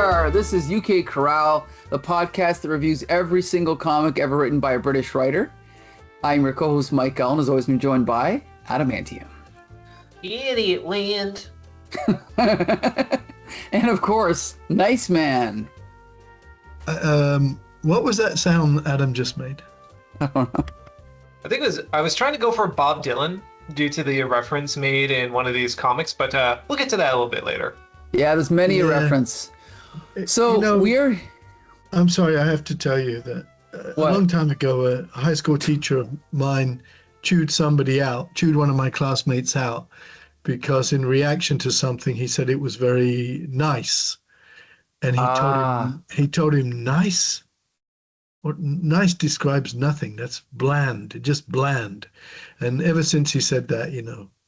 are. This is UK CORRAL, the podcast that reviews every single comic ever written by a British writer. I'm your co-host Mike Allen, as always been joined by Adamantium. Idiot land. And of course, Nice Man. What was that sound Adam just made? I don't know. I was trying to go for Bob Dylan due to the reference made in one of these comics, but we'll get to that a little bit later. Yeah, there's many a reference. So I'm sorry, I have to tell you that a long time ago, a high school teacher of mine chewed one of my classmates out, because in reaction to something, he said it was very nice. And he told him nice? What nice describes nothing. That's bland, just bland. And ever since he said that,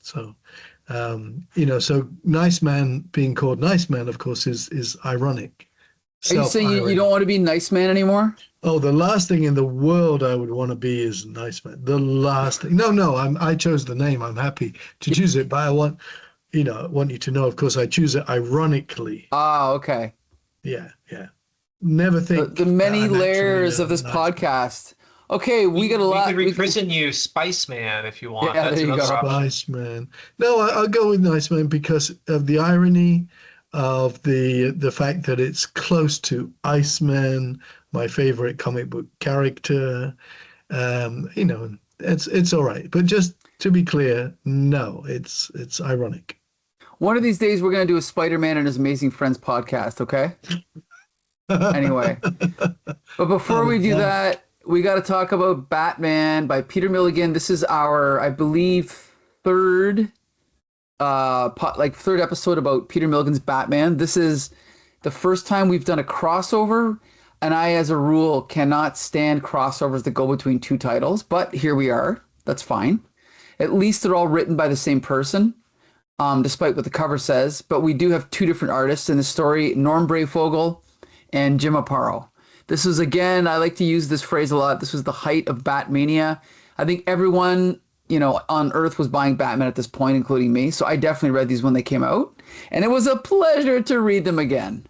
so Nice Man being called Nice Man, of course, is ironic. Are you saying you don't want to be Nice Man anymore? Oh, the last thing in the world I would want to be is Nice Man. The last thing. No, I chose the name. I'm happy to choose it, but I want you to know, of course, I choose it ironically. Okay. Yeah. Never think the many layers of this podcast. Okay, we got a lot. We could rechristen you Spice Man if you want. Yeah, there you go. Spice Man. No, I'll go with Nice Man because of the irony of the fact that it's close to Iceman, my favorite comic book character. It's all right. But just to be clear, no, it's ironic. One of these days, we're going to do a Spider-Man and His Amazing Friends podcast, okay? Anyway. But before we do that, we got to talk about Batman by Peter Milligan. This is our, I believe, third episode about Peter Milligan's Batman. This is the first time we've done a crossover, and I, as a rule, cannot stand crossovers that go between two titles, but here we are. That's fine. At least they're all written by the same person, despite what the cover says, but we do have two different artists in the story, Norm Breyfogle and Jim Aparo. This was, again, I like to use this phrase a lot, this was the height of Batmania. I think everyone on Earth was buying Batman at this point, including me. So I definitely read these when they came out. And it was a pleasure to read them again.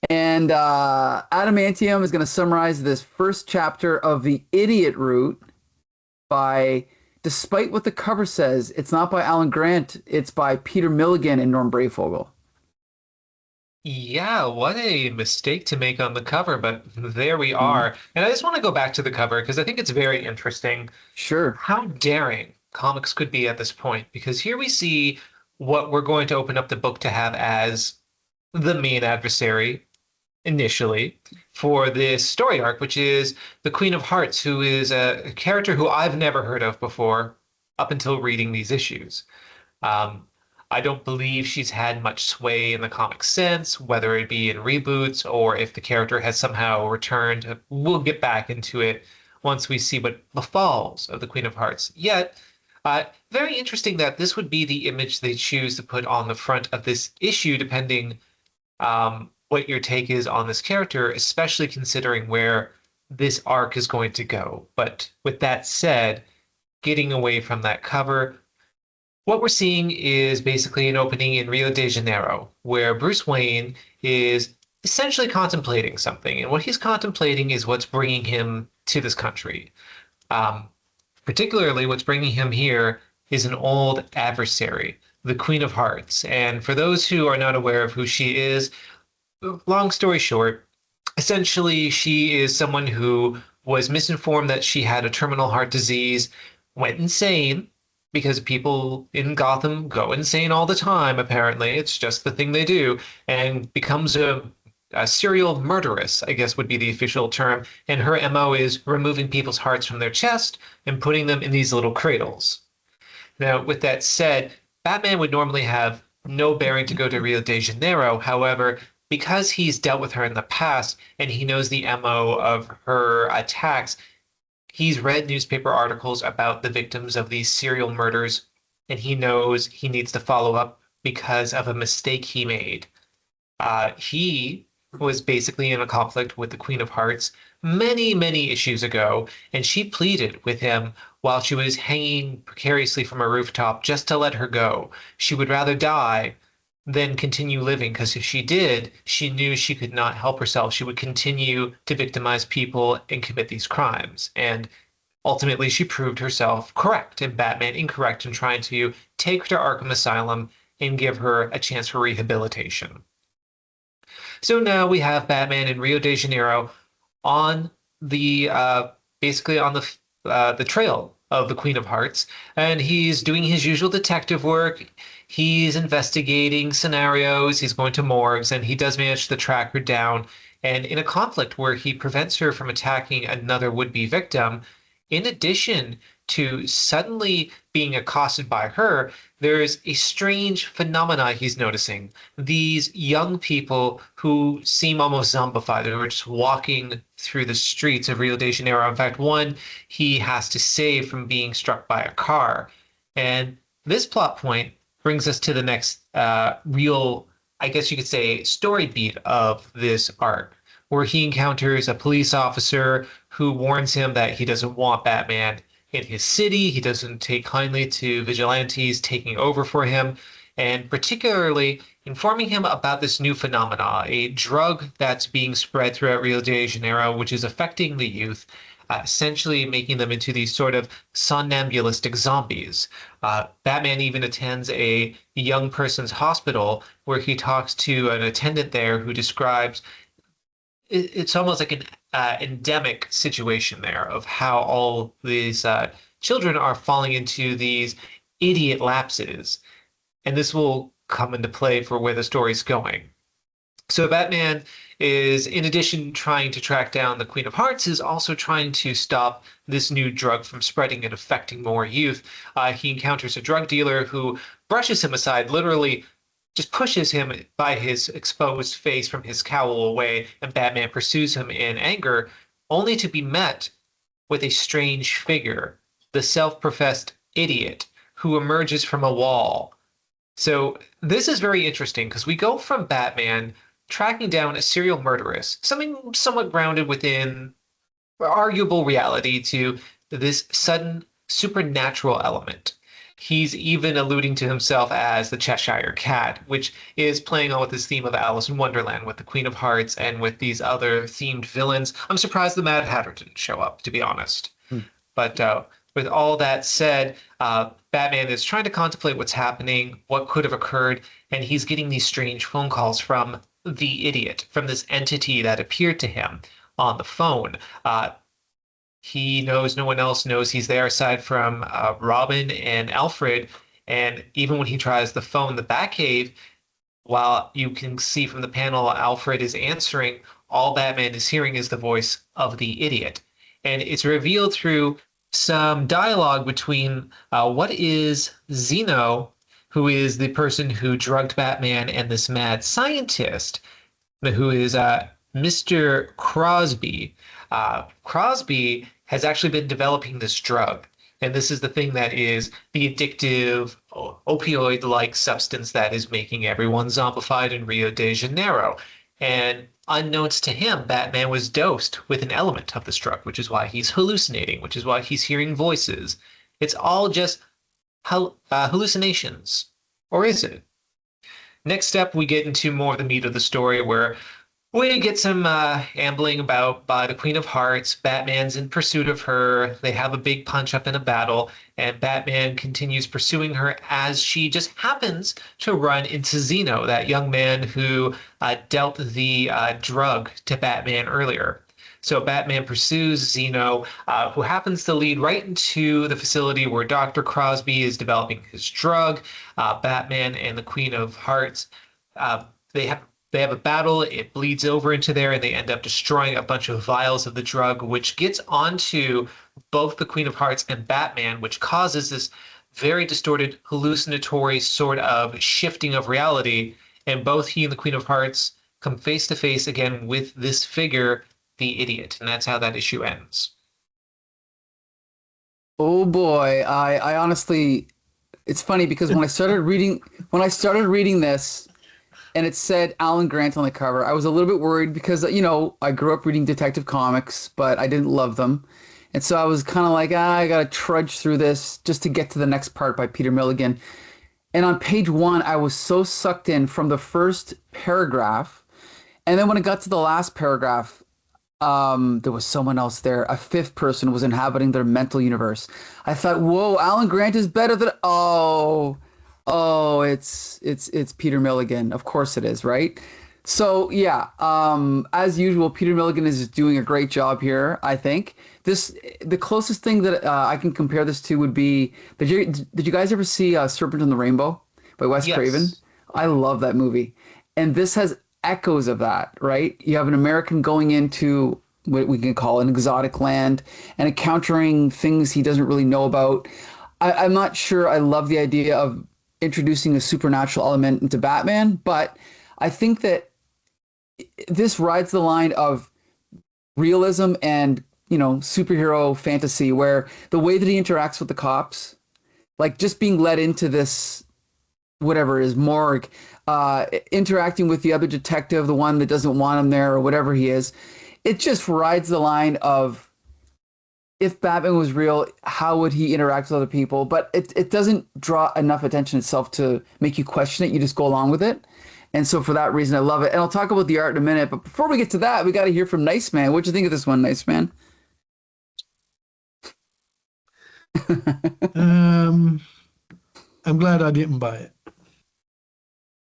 And Adamantium is going to summarize this first chapter of The Idiot Route by, despite what the cover says, it's not by Alan Grant, it's by Peter Milligan and Norm Breyfogle. Yeah, what a mistake to make on the cover, but there we are. And I just want to go back to the cover because I think it's very interesting. Sure. How daring comics could be at this point, because here we see what we're going to open up the book to have as the main adversary initially for this story arc, which is the Queen of Hearts, who is a character who I've never heard of before up until reading these issues. I don't believe she's had much sway in the comic since, whether it be in reboots or if the character has somehow returned. We'll get back into it once we see what befalls of the Queen of Hearts. Yet, very interesting that this would be the image they choose to put on the front of this issue, depending what your take is on this character, especially considering where this arc is going to go. But with that said, getting away from that cover, what we're seeing is basically an opening in Rio de Janeiro, where Bruce Wayne is essentially contemplating something. And what he's contemplating is what's bringing him to this country. Particularly, what's bringing him here is an old adversary, the Queen of Hearts. And for those who are not aware of who she is, long story short, essentially she is someone who was misinformed that she had a terminal heart disease, went insane, because people in Gotham go insane all the time, apparently. It's just the thing they do, and becomes a serial murderess, I guess would be the official term. And her MO is removing people's hearts from their chest and putting them in these little cradles. Now, with that said, Batman would normally have no bearing to go to Rio de Janeiro. However, because he's dealt with her in the past and he knows the MO of her attacks, he's read newspaper articles about the victims of these serial murders, and he knows he needs to follow up because of a mistake he made. He was basically in a conflict with the Queen of Hearts many, many issues ago, and she pleaded with him while she was hanging precariously from a rooftop just to let her go. She would rather die than continue living, because if she did, she knew she could not help herself. She would continue to victimize people and commit these crimes. And ultimately, she proved herself correct and Batman incorrect in trying to take her to Arkham Asylum and give her a chance for rehabilitation. So now we have Batman in Rio de Janeiro on the basically on the trail of the Queen of Hearts, and he's doing his usual detective work. He's investigating scenarios, he's going to morgues, and he does manage to track her down. And in a conflict where he prevents her from attacking another would-be victim, in addition to suddenly being accosted by her, there's a strange phenomena he's noticing. These young people who seem almost zombified, who are just walking through the streets of Rio de Janeiro. In fact, one he has to save from being struck by a car. And this plot point brings us to the next real, I guess you could say, story beat of this arc, where he encounters a police officer who warns him that he doesn't want Batman in his city. He doesn't take kindly to vigilantes taking over for him, and particularly informing him about this new phenomena, a drug that's being spread throughout Rio de Janeiro, which is affecting the youth, essentially making them into these sort of somnambulistic zombies. Batman even attends a young person's hospital where he talks to an attendant there who describes it's almost like an endemic situation there of how all these children are falling into these idiot lapses. And this will come into play for where the story's going. So Batman is, in addition trying to track down the Queen of Hearts, is also trying to stop this new drug from spreading and affecting more youth. He encounters a drug dealer who brushes him aside, literally just pushes him by his exposed face from his cowl away, and Batman pursues him in anger, only to be met with a strange figure, the self-professed idiot, who emerges from a wall. So this is very interesting because we go from Batman tracking down a serial murderess, something somewhat grounded within arguable reality, to this sudden supernatural element. He's even alluding to himself as the Cheshire Cat, which is playing on with this theme of Alice in Wonderland with the Queen of Hearts and with these other themed villains. I'm surprised the Mad Hatter didn't show up, to be honest. But with all that said, Batman is trying to contemplate what's happening, what could have occurred, and he's getting these strange phone calls from the idiot, from this entity that appeared to him on the phone. He knows no one else knows he's there aside from Robin and Alfred. And even when he tries the phone, the Batcave, while you can see from the panel Alfred is answering, all Batman is hearing is the voice of the idiot. And it's revealed through some dialogue between what is Zeno, who is the person who drugged Batman, and this mad scientist, who is Mr. Crosby. Crosby has actually been developing this drug. And this is the thing that is the addictive opioid-like substance that is making everyone zombified in Rio de Janeiro. And unknowns to him, Batman was dosed with an element of this drug, which is why he's hallucinating, which is why he's hearing voices. It's all just hallucinations. Or is it? Next up, we get into more of the meat of the story, where we get some ambling about by the Queen of Hearts. Batman's in pursuit of her. They have a big punch-up in a battle, and Batman continues pursuing her as she just happens to run into Zeno, that young man who dealt the drug to Batman earlier. So Batman pursues Zeno, who happens to lead right into the facility where Dr. Crosby is developing his drug. Batman and the Queen of Hearts, they have a battle, it bleeds over into there, and they end up destroying a bunch of vials of the drug, which gets onto both the Queen of Hearts and Batman, which causes this very distorted, hallucinatory sort of shifting of reality. And both he and the Queen of Hearts come face to face again with this figure, the idiot. And that's how that issue ends. Oh boy, I honestly, it's funny because when I started reading this, and it said Alan Grant on the cover, I was a little bit worried because, you know, I grew up reading detective comics, but I didn't love them. And so I was kind of like, I got to trudge through this just to get to the next part by Peter Milligan. And on page one, I was so sucked in from the first paragraph. And then when it got to the last paragraph, there was someone else there. A fifth person was inhabiting their mental universe. I thought, whoa, Alan Grant is better than it's Peter Milligan. Of course it is, right? So yeah, as usual, Peter Milligan is doing a great job here. I think the closest thing that I can compare this to would be did you guys ever see Serpent in the Rainbow by Wes Craven? Yes. I love that movie, and this has echoes of that, right? You have an American going into what we can call an exotic land and encountering things he doesn't really know about. I'm not sure I love the idea of introducing a supernatural element into Batman, but I think that this rides the line of realism and, superhero fantasy, where the way that he interacts with the cops, like just being led into this, whatever it is, morgue, interacting with the other detective, the one that doesn't want him there or whatever he is, it just rides the line of, if Batman was real, how would he interact with other people? But it doesn't draw enough attention itself to make you question it. You just go along with it. And so for that reason, I love it. And I'll talk about the art in a minute. But before we get to that, we got to hear from Nice Man. What'd you think of this one, Nice Man? I'm glad I didn't buy it.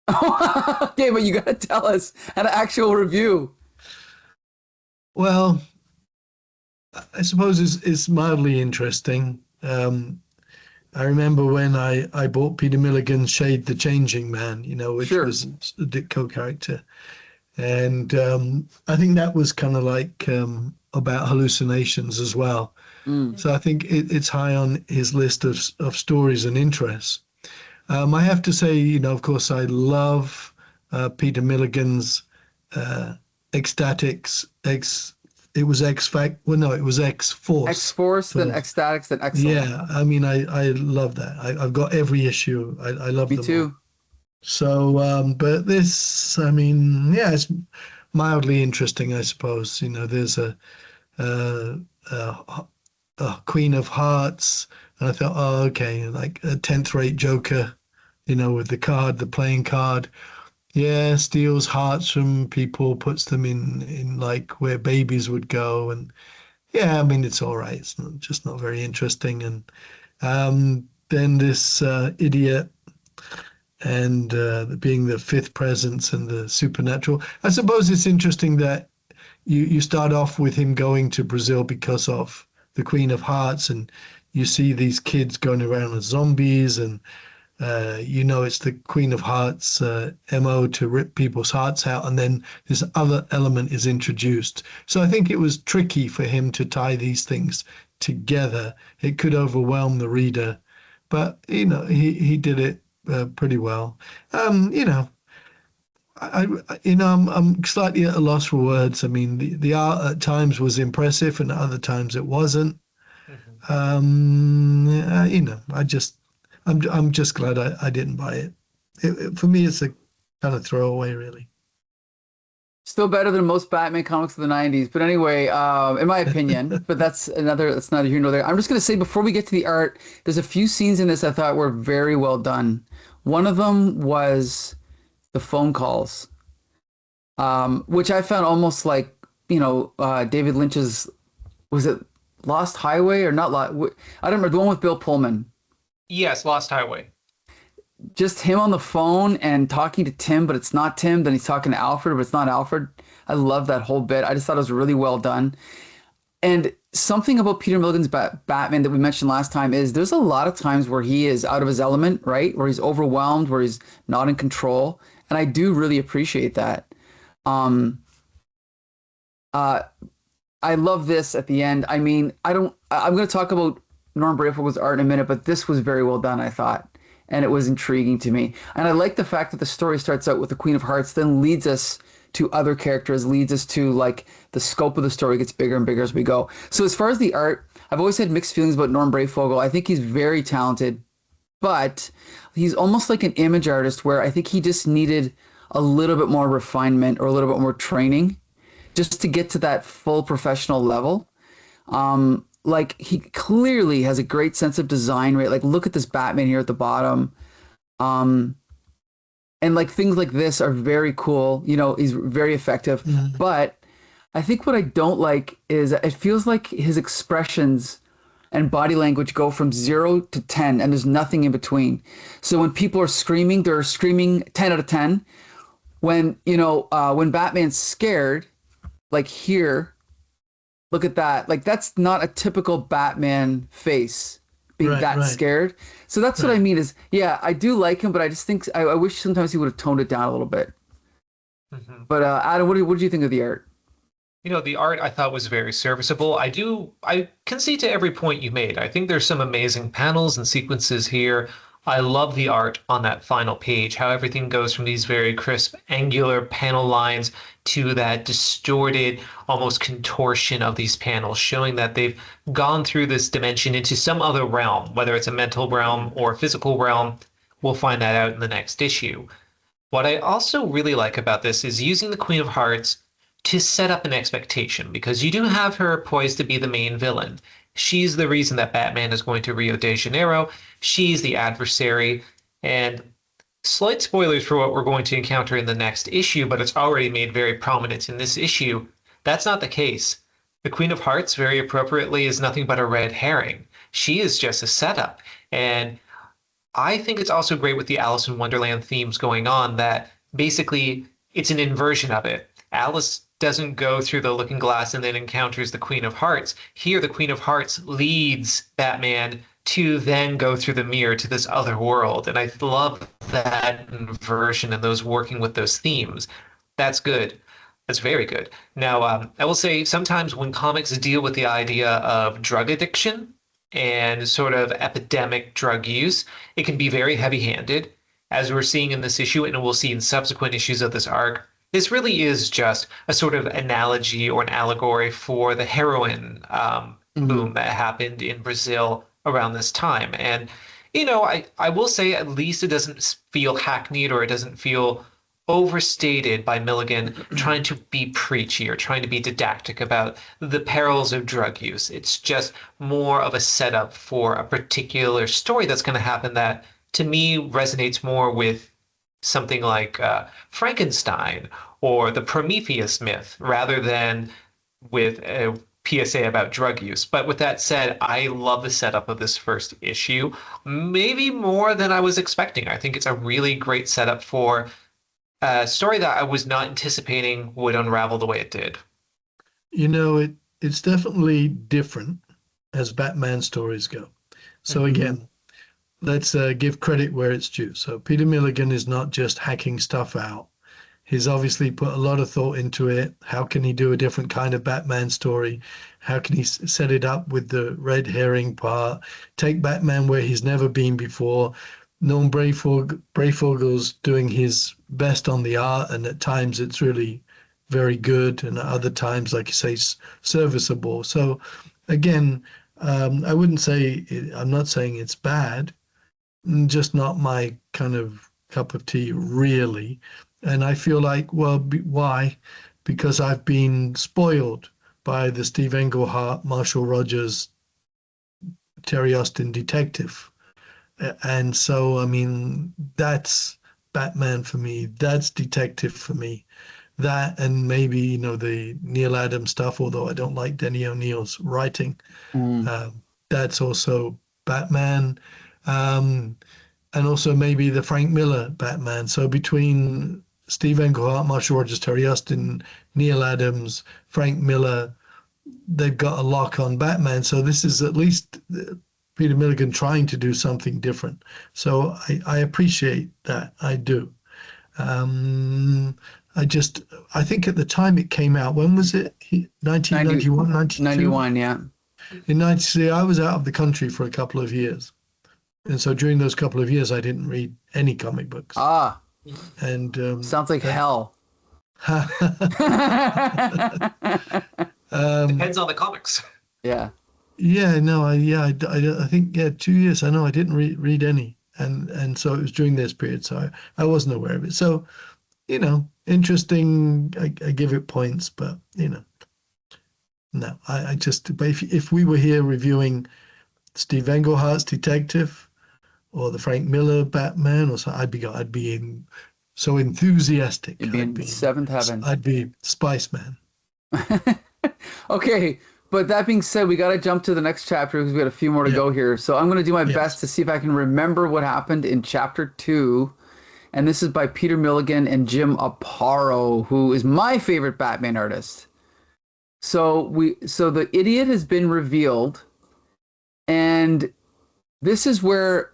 Okay, but you got to tell us an actual review. Well, I suppose it's mildly interesting. I remember when I bought Peter Milligan's Shade the Changing Man, which Sure. was a Ditko character. And I think that was kind of like about hallucinations as well. Mm. So I think it's high on his list of stories and interests. I have to say, of course, I love Peter Milligan's Ecstatics, it was X-Fact. Well, no, it was X-Force. X-Force, then Ecstatics, then Excellent. Yeah, I mean, I love that. I've got every issue. I love Me them too. all. So, but this, I mean, yeah, it's mildly interesting, I suppose. There's a Queen of Hearts, and I thought, oh, okay, like a 10th rate Joker, with the playing card. Yeah, steals hearts from people, puts them in like where babies would go, and yeah, I mean it's all right. It's just not very interesting. And then this idiot and being the fifth presence and the supernatural. I suppose it's interesting that you start off with him going to Brazil because of the Queen of Hearts, and you see these kids going around as zombies, and it's the Queen of Hearts MO to rip people's hearts out, and then this other element is introduced. So I think it was tricky for him to tie these things together. It could overwhelm the reader, but he did it pretty well. I'm slightly at a loss for words. I mean, the art at times was impressive, and at other times it wasn't. I'm just glad I didn't buy it. For me, it's a kind of throwaway, really. Still better than most Batman comics of the 90s. But anyway, in my opinion, but that's neither here nor there. I'm just going to say, before we get to the art, there's a few scenes in this I thought were very well done. One of them was the phone calls, which I found almost like, David Lynch's, was it Lost Highway or not? I don't remember, the one with Bill Pullman. Yes, Lost Highway. Just him on the phone and talking to Tim, but it's not Tim. Then he's talking to Alfred, but it's not Alfred. I love that whole bit. I just thought it was really well done. And something about Peter Milligan's Batman that we mentioned last time is there's a lot of times where he is out of his element, right? Where he's overwhelmed, where he's not in control. And I do really appreciate that. I love this at the end. I mean, I'm going to talk about Norm Breyfogle's art in a minute, but this was very well done, I thought. And it was intriguing to me. And I like the fact that the story starts out with the Queen of Hearts, then leads us to other characters, leads us to like the scope of the story gets bigger and bigger as we go. So as far as the art, I've always had mixed feelings about Norm Breyfogle. I think he's very talented, but he's almost like an image artist where I think he just needed a little bit more refinement or a little bit more training just to get to that full professional level. Like he clearly has a great sense of design, right? Like look at this Batman here at the bottom. Um, and like things like this are very cool. You know, he's very effective. But I think what I don't like is it feels like his expressions and body language go from 0 to 10, and there's nothing in between. So when people are screaming, they're screaming 10 out of 10. When, when Batman's scared, like here, look at that. Like that's not a typical Batman face being that scared. So that's what I mean is, yeah, I do like him, but I just think I wish sometimes he would have toned it down a little bit. But Adam, what did you think of the art? The art I thought was very serviceable. I concede to every point you made. I think there's some amazing panels and sequences here. I love the art on that final page, how everything goes from these very crisp, angular panel lines to that distorted, almost contortion of these panels, showing that they've gone through this dimension into some other realm, whether it's a mental realm or a physical realm. We'll find that out in the next issue. What I also really like about this is using the Queen of Hearts to set up an expectation, because you do have her poised to be the main villain. She's the reason that Batman is going to Rio de Janeiro. She's the adversary. And slight spoilers for what we're going to encounter in the next issue, but it's already made very prominent in this issue. That's not the case. The Queen of Hearts, very appropriately, is nothing but a red herring. She is just a setup. And I think it's also great with the Alice in Wonderland themes going on that basically it's an inversion of it. Alice doesn't go through the looking glass and then encounters the Queen of Hearts. Here, the Queen of Hearts leads Batman to then go through the mirror to this other world. And I love that inversion and those working with those themes. That's good. That's very good. Now, I will say sometimes when comics deal with the idea of drug addiction and sort of epidemic drug use, it can be very heavy-handed, as we're seeing in this issue and we'll see in subsequent issues of this arc. This really is just a sort of analogy or an allegory for the heroin boom that happened in Brazil around this time. And, I will say at least it doesn't feel hackneyed or it doesn't feel overstated by Milligan trying to be preachy or trying to be didactic about the perils of drug use. It's just more of a setup for a particular story that's going to happen that, to me, resonates more with something like Frankenstein or the Prometheus myth rather than with a PSA about drug use. But with that said, I love the setup of this first issue, maybe more than I was expecting. I think it's a really great setup for a story that I was not anticipating would unravel the way it did. It's definitely different as Batman stories go. So again, let's give credit where it's due. So Peter Milligan is not just hacking stuff out. He's obviously put a lot of thought into it. How can he do a different kind of Batman story? How can he set it up with the red herring part? Take Batman where he's never been before. Norm Breyfogle's doing his best on the art, and at times it's really very good, and at other times, like you say, serviceable. So again, I wouldn't say, I'm not saying it's bad, just not my kind of cup of tea, really. And I feel like, well, why? Because I've been spoiled by the Steve Englehart, Marshall Rogers, Terry Austin detective. And so, I mean, that's Batman for me. That's detective for me. That and maybe, the Neil Adams stuff, although I don't like Denny O'Neill's writing. That's also Batman. And also maybe the Frank Miller Batman. So between Steve Englehart, Marshall Rogers, Terry Austin, Neil Adams, Frank Miller, they've got a lock on Batman. So this is at least Peter Milligan trying to do something different. So I appreciate that. I do. I think at the time it came out, when was it? 1991, 91, yeah. In 93, I was out of the country for a couple of years. And so during those couple of years, I didn't read any comic books. And sounds like hell. Depends on the comics. Yeah. Yeah, no, I think 2 years. I know I didn't read any, and so it was during this period, so I wasn't aware of it. So, interesting. I give it points, but no, but if we were here reviewing Steve Englehart's Detective or the Frank Miller Batman, or so I'd be so enthusiastic. It'd be in seventh heaven. I'd be Spice Man. Okay, but that being said, we got to jump to the next chapter because we got a few more to go here. So I'm going to do my best to see if I can remember what happened in chapter 2. And this is by Peter Milligan and Jim Aparo, who is my favorite Batman artist. So the idiot has been revealed, and this is where,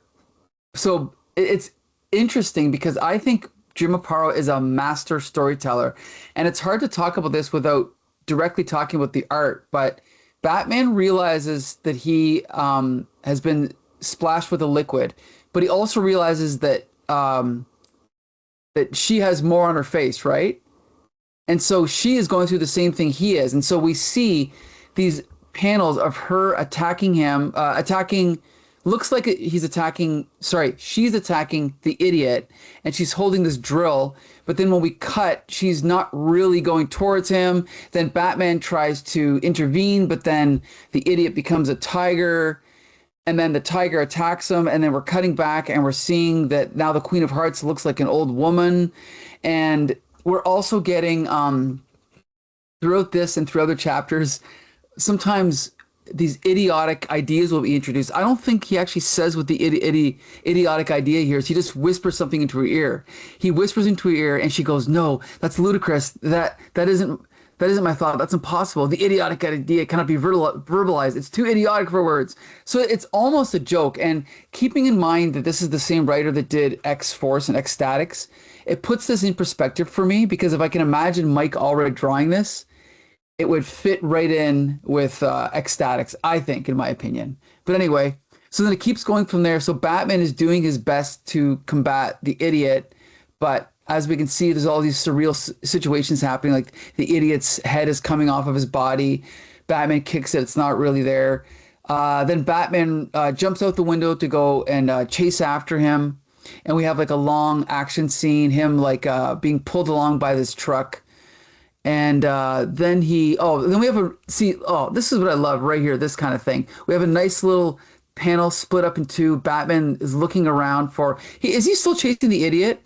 so it's interesting because I think Jim Aparo is a master storyteller, and it's hard to talk about this without directly talking about the art, but Batman realizes that he has been splashed with a liquid, but he also realizes that that she has more on her face, right? And so she is going through the same thing he is. And so we see these panels of her attacking him, looks like she's attacking the idiot, and she's holding this drill. But then when we cut, she's not really going towards him. Then Batman tries to intervene, but then the idiot becomes a tiger, and then the tiger attacks him, and then we're cutting back, and we're seeing that now the Queen of Hearts looks like an old woman. And we're also getting, throughout this and through other chapters, sometimes these idiotic ideas will be introduced. I don't think he actually says what the idiotic idea here is. He just whispers something into her ear. He whispers into her ear, and she goes, "No, that's ludicrous. That isn't my thought. That's impossible. The idiotic idea cannot be verbalized. It's too idiotic for words." So it's almost a joke. And keeping in mind that this is the same writer that did X-Force and X-Statix, it puts this in perspective for me, because if I can imagine Mike Allred drawing this, it would fit right in with X-Statix, I think, in my opinion. But anyway, so then it keeps going from there. So Batman is doing his best to combat the idiot, but as we can see, there's all these surreal situations happening, like the idiot's head is coming off of his body. Batman kicks it. It's not really there. Then Batman jumps out the window to go and chase after him. And we have like a long action scene, him like being pulled along by this truck. And then we have this is what I love right here, this kind of thing. We have a nice little panel split up in two. Batman is looking around is he still chasing the idiot?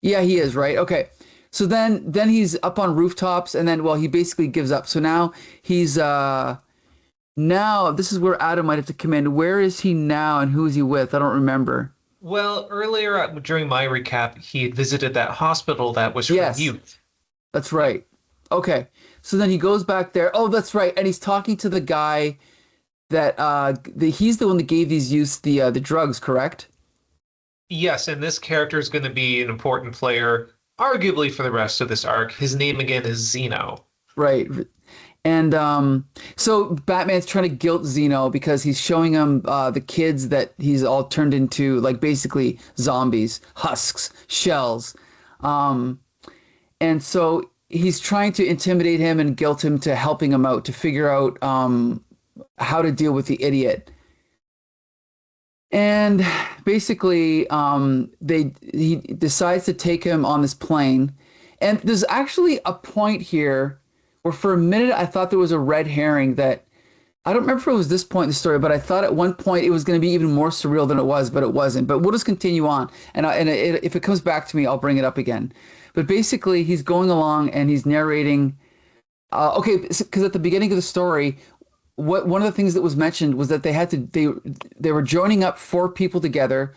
Yeah, he is, right? Okay. So then he's up on rooftops, and then, he basically gives up. So now he's, now this is where Adam might have to come in. Where is he now, and who is he with? I don't remember. Well, earlier during my recap, he had visited that hospital that was for youth. That's right. Okay. So then he goes back there. Oh, that's right. And he's talking to the guy that, he's the one that gave these youths the drugs, correct? Yes, and this character is going to be an important player, arguably for the rest of this arc. His name again is Zeno. Right. And so Batman's trying to guilt Zeno because he's showing him the kids that he's all turned into, like, basically zombies, husks, shells. And so he's trying to intimidate him and guilt him to helping him out to figure out how to deal with the idiot. And basically, he decides to take him on this plane. And there's actually a point here where for a minute I thought there was a red herring that, I don't remember if it was this point in the story, but I thought at one point it was going to be even more surreal than it was, but it wasn't. But we'll just continue on. And if it comes back to me, I'll bring it up again. But basically, he's going along and he's narrating. Because at the beginning of the story, one of the things that was mentioned was that they were joining up 4 people together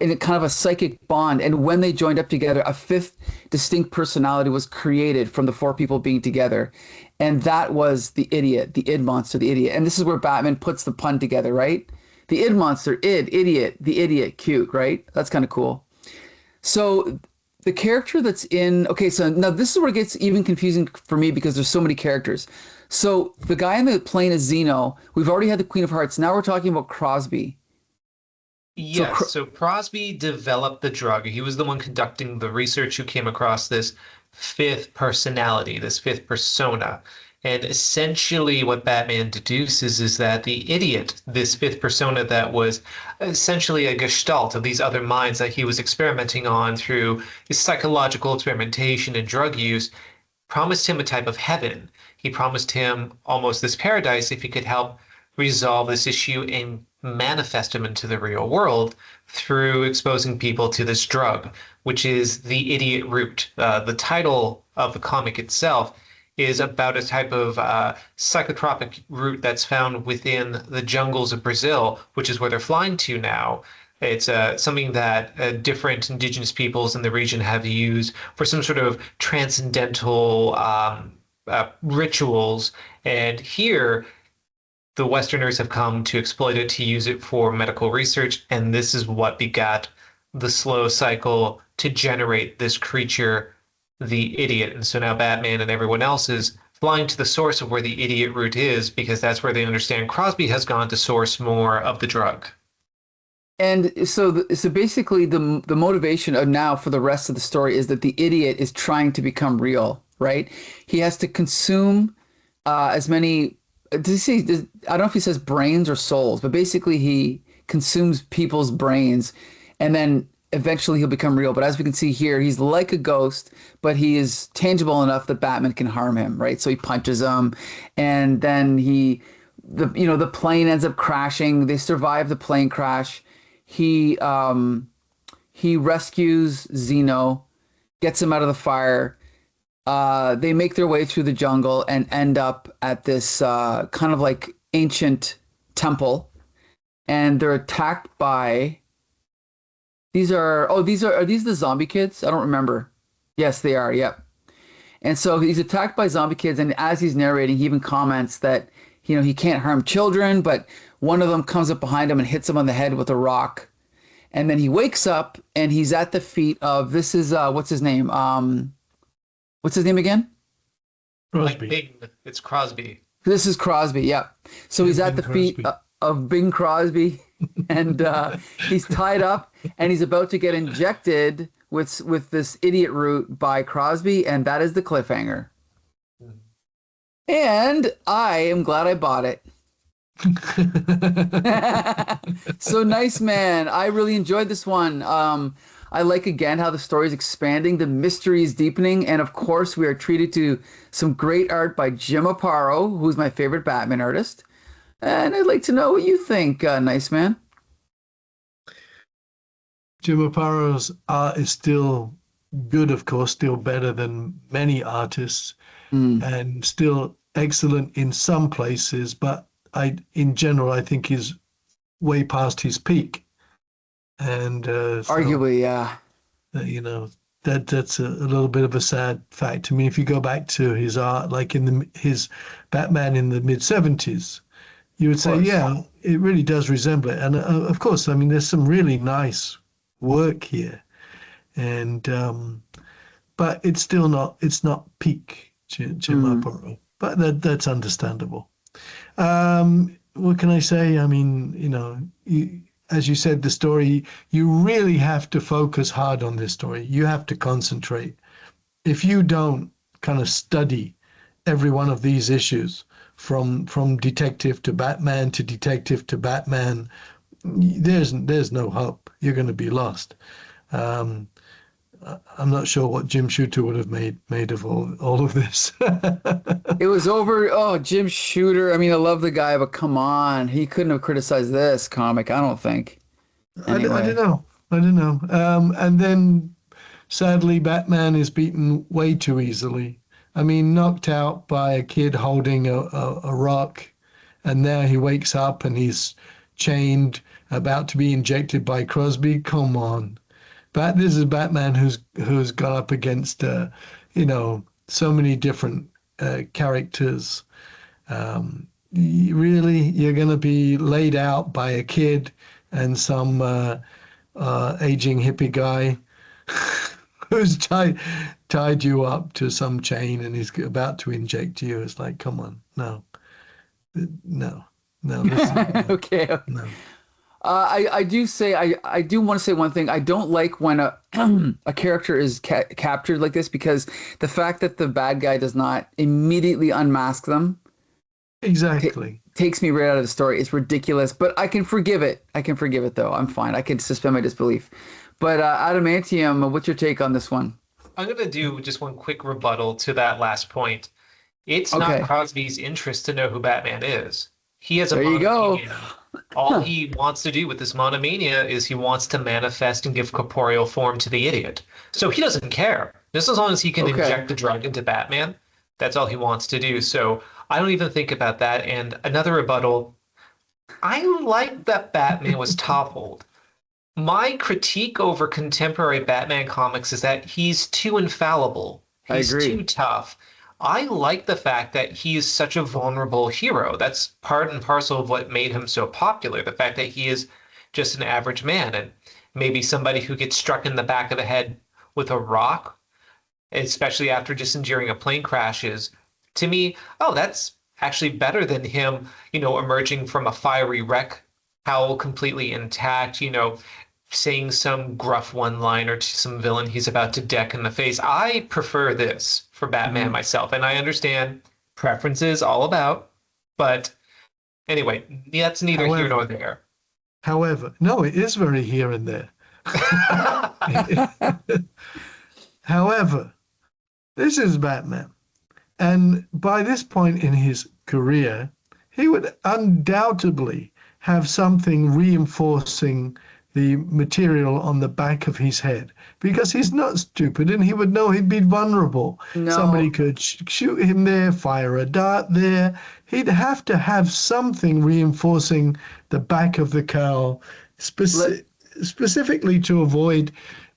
in a kind of a psychic bond, and when they joined up together, a 5th distinct personality was created from the 4 people being together, and that was the idiot, the id monster, the idiot. And this is where Batman puts the pun together, right? The id monster, idiot, the idiot, cute, right? That's kind of cool. So the character that's in, so now this is where it gets even confusing for me because there's so many characters. So the guy on the plane is Zeno. We've already had the Queen of Hearts. Now we're talking about Crosby. Yes, so Crosby developed the drug. He was the one conducting the research who came across this 5th personality, this 5th persona. And essentially what Batman deduces is that the idiot, this 5th persona that was essentially a gestalt of these other minds that he was experimenting on through his psychological experimentation and drug use, promised him a type of heaven. He promised him almost this paradise if he could help resolve this issue and manifest him into the real world through exposing people to this drug, which is the idiot root. The title of the comic itself is about a type of psychotropic root that's found within the jungles of Brazil, which is where they're flying to now. It's something that different indigenous peoples in the region have used for some sort of transcendental rituals. And here, the Westerners have come to exploit it, to use it for medical research. And this is what begat the slow cycle to generate this creature, the idiot. And so now Batman and everyone else is flying to the source of where the idiot root is, because that's where they understand Crosby has gone to source more of the drug. And so basically the motivation of now for the rest of the story is that the idiot is trying to become real, right? He has to consume as many, I don't know if he says brains or souls, but basically he consumes people's brains and then eventually he'll become real. But as we can see here, he's like a ghost, but he is tangible enough that Batman can harm him, right? So he punches him, and then the plane ends up crashing. They survive the plane crash. He rescues Zeno, gets him out of the fire. They make their way through the jungle and end up at this kind of like ancient temple, and they're attacked by. Are these the zombie kids? I don't remember. Yes, they are. Yep. And so he's attacked by zombie kids, and as he's narrating, he even comments that he can't harm children, but one of them comes up behind him and hits him on the head with a rock. And then he wakes up and he's at the feet of, what's his name? What's his name again? Crosby. It's Crosby. This is Crosby, yeah. So he's at the feet of Bing Crosby, and he's tied up and he's about to get injected with this idiot root by Crosby, and that is the cliffhanger. And I am glad I bought it. So nice, man. I really enjoyed this one. I like, again, how the story is expanding, the mystery is deepening, and of course we are treated to some great art by Jim Aparo, who's my favorite Batman artist. And I'd like to know what you think, nice man. Jim Aparo's art is still good, of course, still better than many artists, and still excellent in some places, but in general, I think he's way past his peak. And arguably, yeah. That's a little bit of a sad fact to me. If you go back to his art, like his Batman in the mid-70s, you would say, yeah, it really does resemble it. And of course, I mean, there's some really nice work here, and but it's not peak Jim Aparo. But that's understandable. What can I say? I mean, as you said, the story, you really have to focus hard on this story. You have to concentrate. If you don't kind of study every one of these issues from detective to Batman to detective to Batman, there's no hope. You're going to be lost. I'm not sure what Jim Shooter would have made of all of this. It was over. Oh, Jim Shooter. I mean, I love the guy, but come on, he couldn't have criticized this comic, I don't think. Anyway. I don't know. And then, sadly, Batman is beaten way too easily. I mean, knocked out by a kid holding a rock, and now he wakes up and he's chained, about to be injected by Crosby. Come on. But this is Batman who's gone up against so many different characters. Really, you're going to be laid out by a kid and some aging hippie guy who's tied you up to some chain and he's about to inject you. It's like, come on, no. Listen, okay. No. I do want to say one thing. I don't like when a character is captured like this, because the fact that the bad guy does not immediately unmask them exactly takes me right out of the story. It's ridiculous, but I can forgive it. Though. I'm fine. I can suspend my disbelief. But Adamantium, what's your take on this one? I'm going to do just one quick rebuttal to that last point. It's not Crosby's interest to know who Batman is. He has a There you go. monomania. All he wants to do with this monomania is he wants to manifest and give corporeal form to the idiot. So he doesn't care. Just as long as he can Okay. inject the drug into Batman, that's all he wants to do. So I don't even think about that. And another rebuttal, I like that Batman was toppled. My critique over contemporary Batman comics is that he's too infallible. I He's agree. too tough. I like the fact that he is such a vulnerable hero. That's part and parcel of what made him so popular. The fact that he is just an average man and maybe somebody who gets struck in the back of the head with a rock, especially after just enduring a plane crash, is, to me, oh, that's actually better than him, emerging from a fiery wreck, cowl completely intact, saying some gruff one-liner to some villain he's about to deck in the face. I prefer this for Batman myself, and I understand preferences all about, but anyway, that's neither here nor there. However, no, it is very here and there. However, this is Batman. And by this point in his career, he would undoubtedly have something reinforcing the material on the back of his head, because he's not stupid and he would know he'd be vulnerable. No. Somebody could shoot him there, fire a dart there. He'd have to have something reinforcing the back of the cowl, specifically to avoid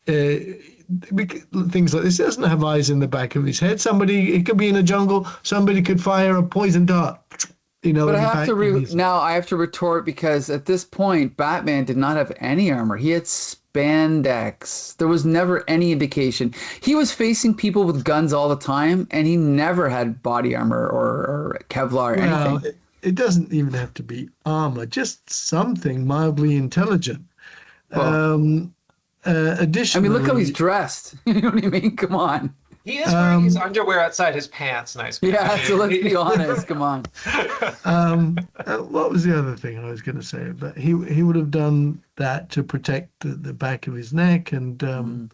things like this. He doesn't have eyes in the back of his head. It could be in a jungle, somebody could fire a poison dart. But I have to now I have to retort, because at this point Batman did not have any armor. He had spandex. There was never any indication. He was facing people with guns all the time, and he never had body armor or Kevlar or anything. It doesn't even have to be armor, just something mildly intelligent. Well, Additionally, I mean, look how he's dressed. You know what I mean? Come on. He is wearing his underwear outside his pants. Nice. Yeah, so let's be honest. Come on. What was the other thing I was going to say? But he would have done that to protect the back of his neck, and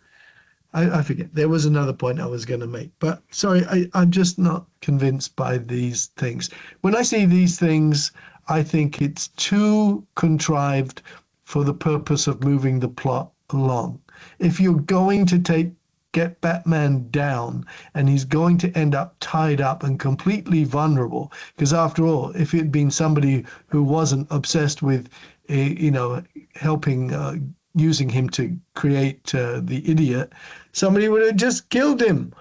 I forget. There was another point I was going to make, but sorry, I'm just not convinced by these things. When I see these things, I think it's too contrived for the purpose of moving the plot along. If you're going to get Batman down and he's going to end up tied up and completely vulnerable, because after all, if it had been somebody who wasn't obsessed with helping using him to create the idiot, somebody would have just killed him.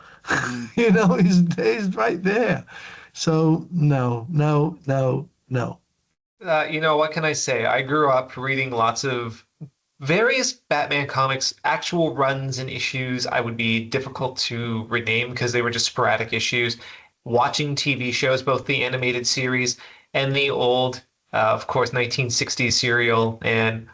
He's right there. So no. What can I say? I grew up reading lots of various Batman comics, actual runs and issues I would be difficult to rename because they were just sporadic issues. Watching TV shows, both the animated series and the old, of course, 1960s serial, and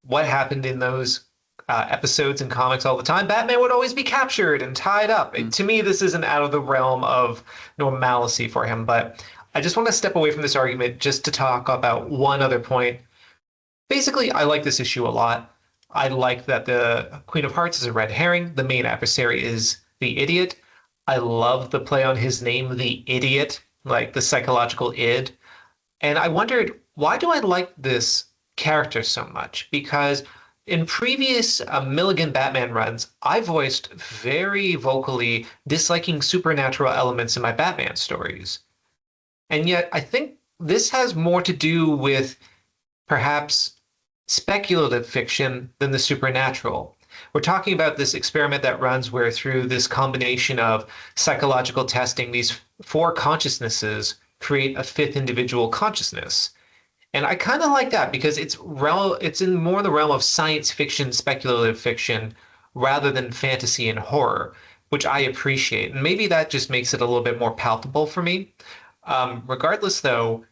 what happened in those episodes and comics all the time. Batman would always be captured and tied up. To me, this isn't out of the realm of normalcy for him, but I just want to step away from this argument just to talk about one other point. Basically, I like this issue a lot. I like that the Queen of Hearts is a red herring. The main adversary is the idiot. I love the play on his name, the idiot, like the psychological id. And I wondered, why do I like this character so much? Because in previous Milligan Batman runs, I voiced very vocally disliking supernatural elements in my Batman stories. And yet I think this has more to do with perhaps speculative fiction than the supernatural. We're talking about this experiment that runs where through this combination of psychological testing, these four consciousnesses create a fifth individual consciousness. And I kind of like that because it's in more the realm of science fiction, speculative fiction, rather than fantasy and horror, which I appreciate. And maybe that just makes it a little bit more palatable for me. Regardless, though,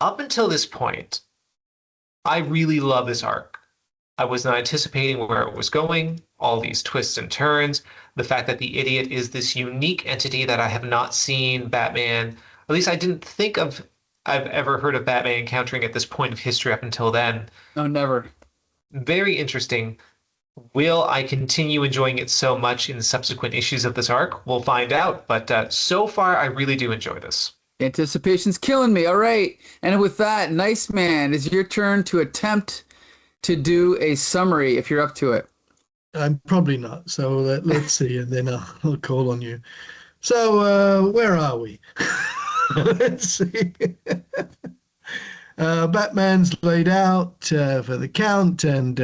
up until this point, I really love this arc. I was not anticipating where it was going, all these twists and turns, the fact that the idiot is this unique entity that I have not seen Batman, at least I didn't think I've ever heard of Batman encountering at this point of history up until then. No, never. Very interesting. Will I continue enjoying it so much in subsequent issues of this arc? We'll find out, but so far I really do enjoy this. Anticipation's killing me. All right. And with that, nice man, it's your turn to attempt to do a summary if you're up to it. I'm probably not. So let's see, and then I'll call on you. So where are we? Let's see. Batman's laid out for the count, and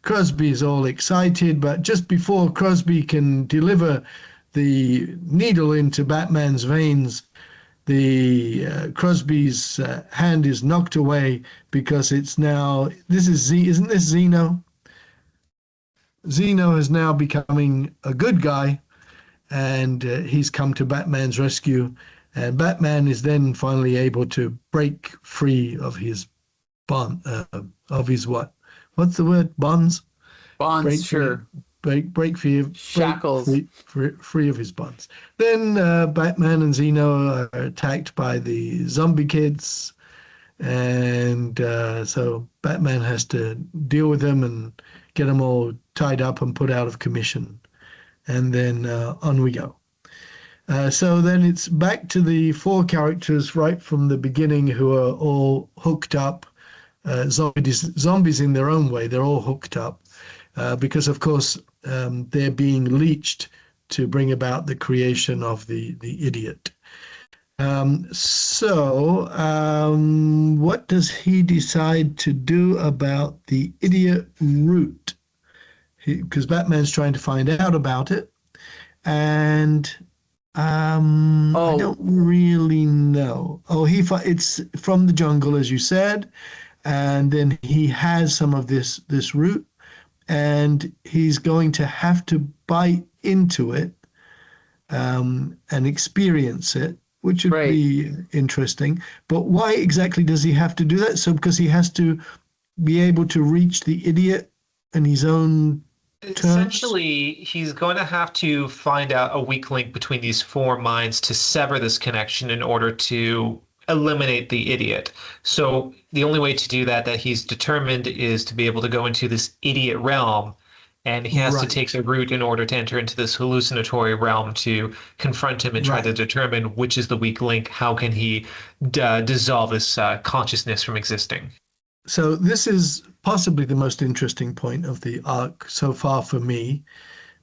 Crosby's all excited. But just before Crosby can deliver the needle into Batman's veins, the Crosby's hand is knocked away because it's now, isn't this Zeno? Zeno is now becoming a good guy, and he's come to Batman's rescue. And Batman is then finally able to break free of his bond, of his what? What's the word? Bonds? Bonds, break sure. Break free of shackles. Free of his bonds. Then Batman and Zeno are attacked by the zombie kids, and so Batman has to deal with them and get them all tied up and put out of commission. And then on we go. So then it's back to the four characters right from the beginning who are all hooked up, zombies in their own way. They're all hooked up because, of course, they're being leeched to bring about the creation of the idiot. What does he decide to do about the idiot root? Because Batman's trying to find out about it, and I don't really know. It's from the jungle, as you said, and then he has some of this root, and he's going to have to bite into it and experience it, which would be interesting. But why exactly does he have to do that? So because he has to be able to reach the idiot in his own terms? Essentially, he's going to have to find out a weak link between these four minds to sever this connection in order to eliminate the idiot. So the only way to do that he's determined is to be able to go into this idiot realm, and he has to take the root in order to enter into this hallucinatory realm to confront him and try to determine which is the weak link. How can he dissolve this consciousness from existing? So this is possibly the most interesting point of the arc so far for me,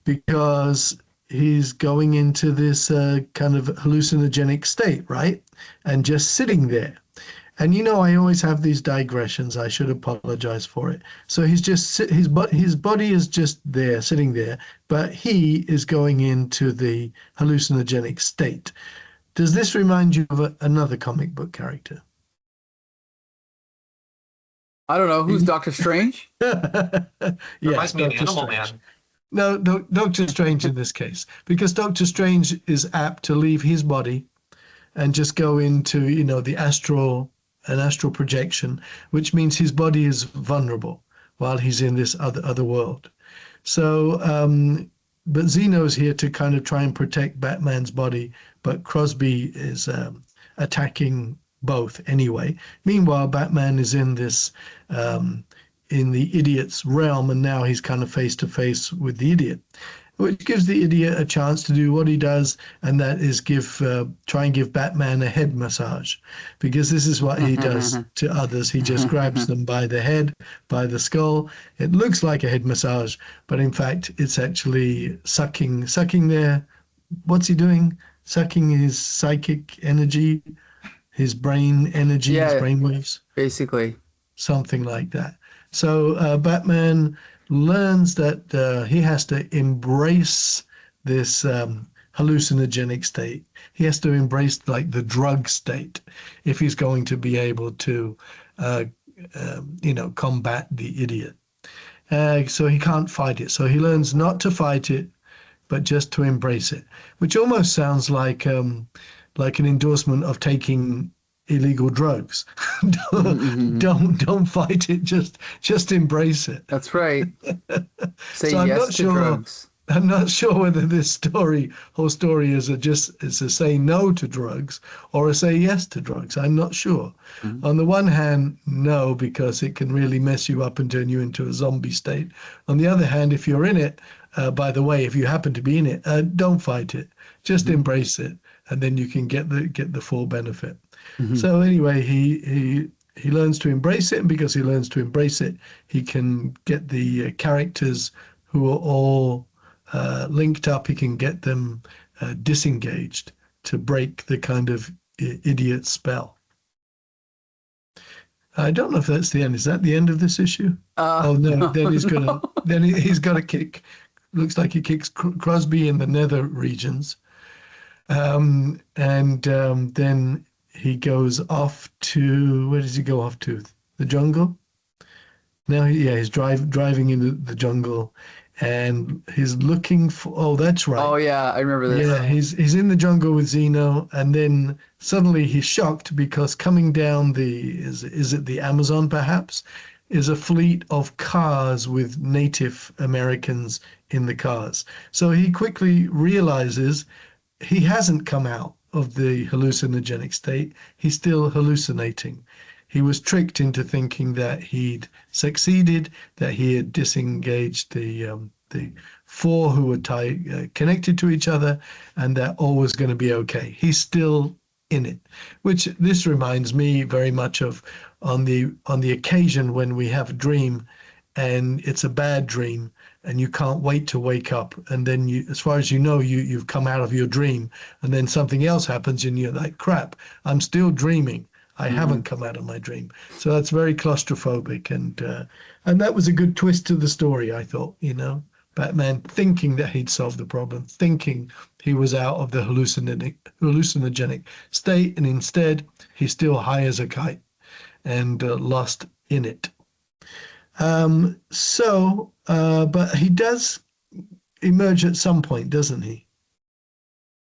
because he's going into this kind of hallucinogenic state, right? And just sitting there. And I always have these digressions. I should apologize for it. So he's just his body is just there, sitting there, but he is going into the hallucinogenic state. Does this remind you of another comic book character? I don't know. Who's Doctor Strange? Reminds me of Animal Man. No, Doctor Strange in this case, because Doctor Strange is apt to leave his body and just go into, an astral projection, which means his body is vulnerable while he's in this other world. So, but Zeno's here to kind of try and protect Batman's body, but Crosby is attacking both anyway. Meanwhile, Batman is in this in the idiot's realm, and now he's kind of face to face with the idiot, which gives the idiot a chance to do what he does, and that is try and give Batman a head massage, because this is what he does to others. He just grabs them by the head, by the skull. It looks like a head massage, but in fact, it's actually sucking their, what's he doing? Sucking his psychic energy, his brain energy, his brain waves. Basically. Something like that. So Batman learns that he has to embrace this hallucinogenic state. He has to embrace like the drug state if he's going to be able to, combat the idiot. So he can't fight it. So he learns not to fight it, but just to embrace it, which almost sounds like an endorsement of taking illegal drugs. Don't fight it, just embrace it. That's right. Say so yes to drugs. I'm not sure whether this whole story is a say no to drugs or a say yes to drugs. I'm not sure. On the one hand, no, because it can really mess you up and turn you into a zombie state. On the other hand, if you're in it, by the way, if you happen to be in it, don't fight it. Just embrace it, and then you can get the full benefit. Mm-hmm. So anyway, he learns to embrace it, and because he learns to embrace it, he can get the characters who are all linked up. He can get them disengaged to break the kind of idiot spell. I don't know if that's the end. Is that the end of this issue? Oh no! Then he's gonna. No. Then he's got to kick. Looks like he kicks Crosby in the nether regions, and then he goes off to, where does he go off to? The jungle. Now, he's driving into the jungle, and he's looking for. Oh, that's right. Oh yeah, I remember this. Yeah, he's in the jungle with Zeno, and then suddenly he's shocked because coming down is it the Amazon perhaps, is a fleet of cars with Native Americans in the cars. So he quickly realizes he hasn't come out of the hallucinogenic state. He's still hallucinating. He was tricked into thinking that he'd succeeded, that he had disengaged the four who were connected to each other, and that all was going to be okay. He's still in it, which this reminds me very much of on the occasion when we have a dream and it's a bad dream and you can't wait to wake up, and then you, as far as you know, you've come out of your dream, and then something else happens and you're like, crap, I'm still dreaming. I haven't come out of my dream. So that's very claustrophobic, and that was a good twist to the story, I thought, Batman thinking that he'd solved the problem, thinking he was out of the hallucinogenic state, and instead he's still high as a kite and lost in it. But he does emerge at some point, doesn't he?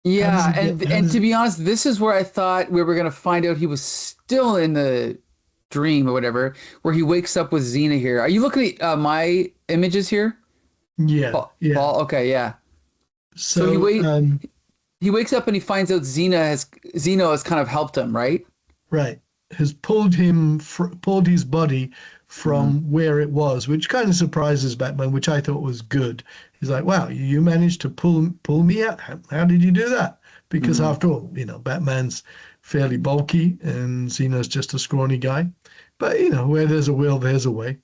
Yeah, and to be honest, this is where I thought we were going to find out he was still in the dream or whatever, where he wakes up with Xena here. Are you looking at my images here? Yeah. Paul? Okay, yeah. So he wakes up and he finds out Xeno has kind of helped him, right? Right. Has pulled his body from where it was, which kind of surprises Batman, which I thought was good. He's like, wow, you managed to pull me out. How did you do that? Because after all, Batman's fairly bulky and Xeno's just a scrawny guy. But, where there's a will, there's a way.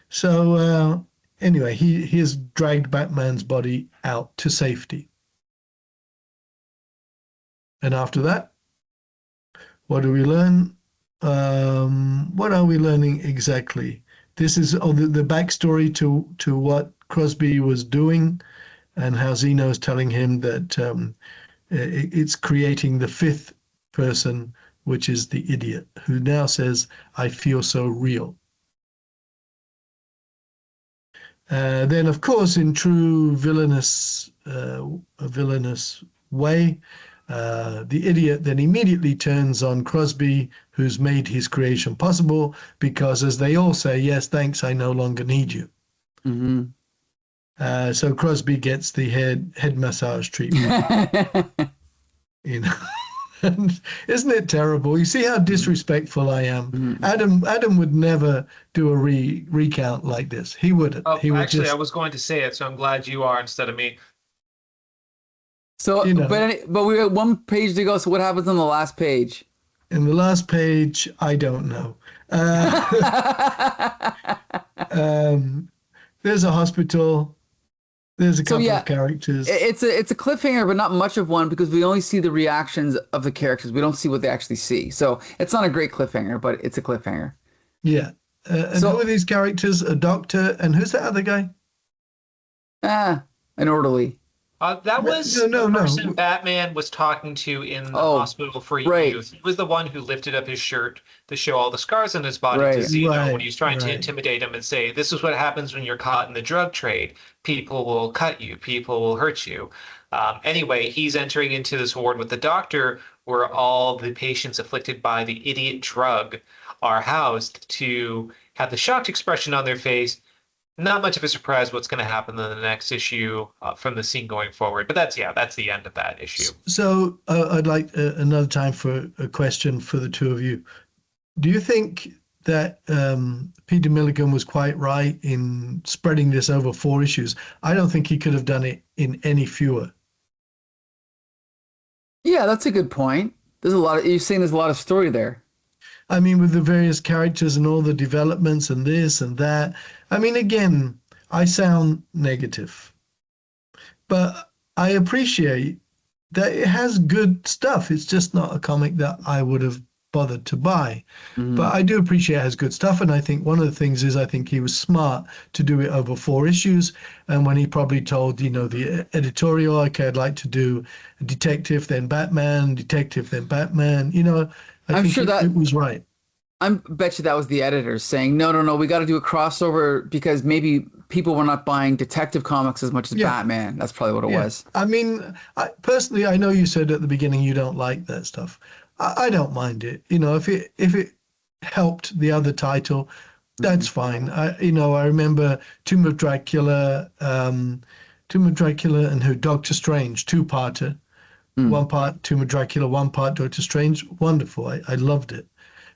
So anyway, he has dragged Batman's body out to safety. And after that, what do we learn? What are we learning exactly? This is the backstory to what Crosby was doing, and how Zeno's telling him that it's creating the fifth person, which is the idiot, who now says, I feel so real. Then, of course, in true villainous way, the idiot then immediately turns on Crosby, who's made his creation possible, because as they all say, yes, thanks, I no longer need you. Mm-hmm. So Crosby gets the head massage treatment. And isn't it terrible? You see how disrespectful I am. Mm-hmm. Adam would never do a recount like this. He wouldn't. Oh, I was going to say it, so I'm glad you are instead of me. So, but we have one page to go. So what happens on the last page? In the last page, I don't know. There's a hospital. There's a couple of characters. It's a cliffhanger, but not much of one, because we only see the reactions of the characters. We don't see what they actually see. So it's not a great cliffhanger, but it's a cliffhanger. Yeah. And who are these characters? A doctor, and who's that other guy? An orderly. That was the person Batman was talking to in the hospital for youth. He was the one who lifted up his shirt to show all the scars on his body to Zeno when he was trying to intimidate him and say, this is what happens when you're caught in the drug trade. People will cut you. People will hurt you. Anyway, he's entering into this ward with the doctor where all the patients afflicted by the idiot drug are housed to have the shocked expression on their face. Not much of a surprise what's going to happen in the next issue from the scene going forward. But that's the end of that issue. So I'd like another time for a question for the two of you. Do you think that Peter Milligan was quite right in spreading this over 4 issues? I don't think he could have done it in any fewer. Yeah, that's a good point. You're saying there's a lot of story there. I mean, with the various characters and all the developments and this and that. I mean, again, I sound negative, but I appreciate that it has good stuff. It's just not a comic that I would have bothered to buy. Mhm. But I do appreciate it has good stuff. And I think one of the things is I think he was smart to do it over 4 issues. And when he probably told, the editorial, okay, I'd like to do a detective, then Batman, detective, then Batman, I I'm think sure it was right. I bet you that was the editors saying, no, no, no, we got to do a crossover because maybe people were not buying detective comics as much as Yeah. Batman. That's probably what it was. I mean, personally, I know you said at the beginning you don't like that stuff. I don't mind it. If it helped the other title, that's fine. I remember Tomb of Dracula, and who Doctor Strange, two-parter. Mm. One part Tomb of Dracula, one part Doctor Strange. Wonderful. I loved it.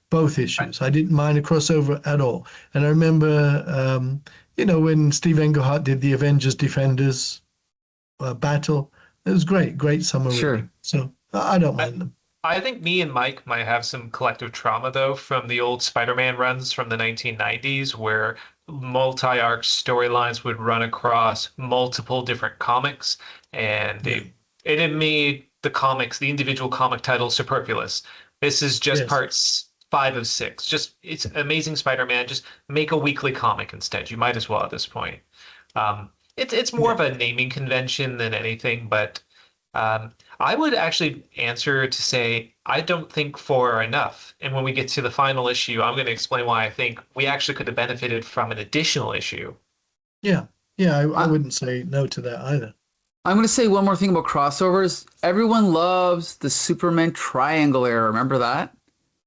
Both issues. I didn't mind a crossover at all. And I remember, when Steve Englehart did the Avengers Defenders battle, it was great. Great summer reading. So I don't mind them. I think me and Mike might have some collective trauma, though, from the old Spider-Man runs from the 1990s, where multi-arc storylines would run across multiple different comics, and it made the individual comic titles superfluous. This is just parts 5 of 6. It's Amazing Spider-Man. Just make a weekly comic instead. You might as well at this point. It's more of a naming convention than anything, but I would actually answer to say I don't think 4 are enough. And when we get to the final issue, I'm going to explain why I think we actually could have benefited from an additional issue. Yeah. I wouldn't say no to that either. I'm going to say one more thing about crossovers. Everyone loves the Superman Triangle era. Remember that?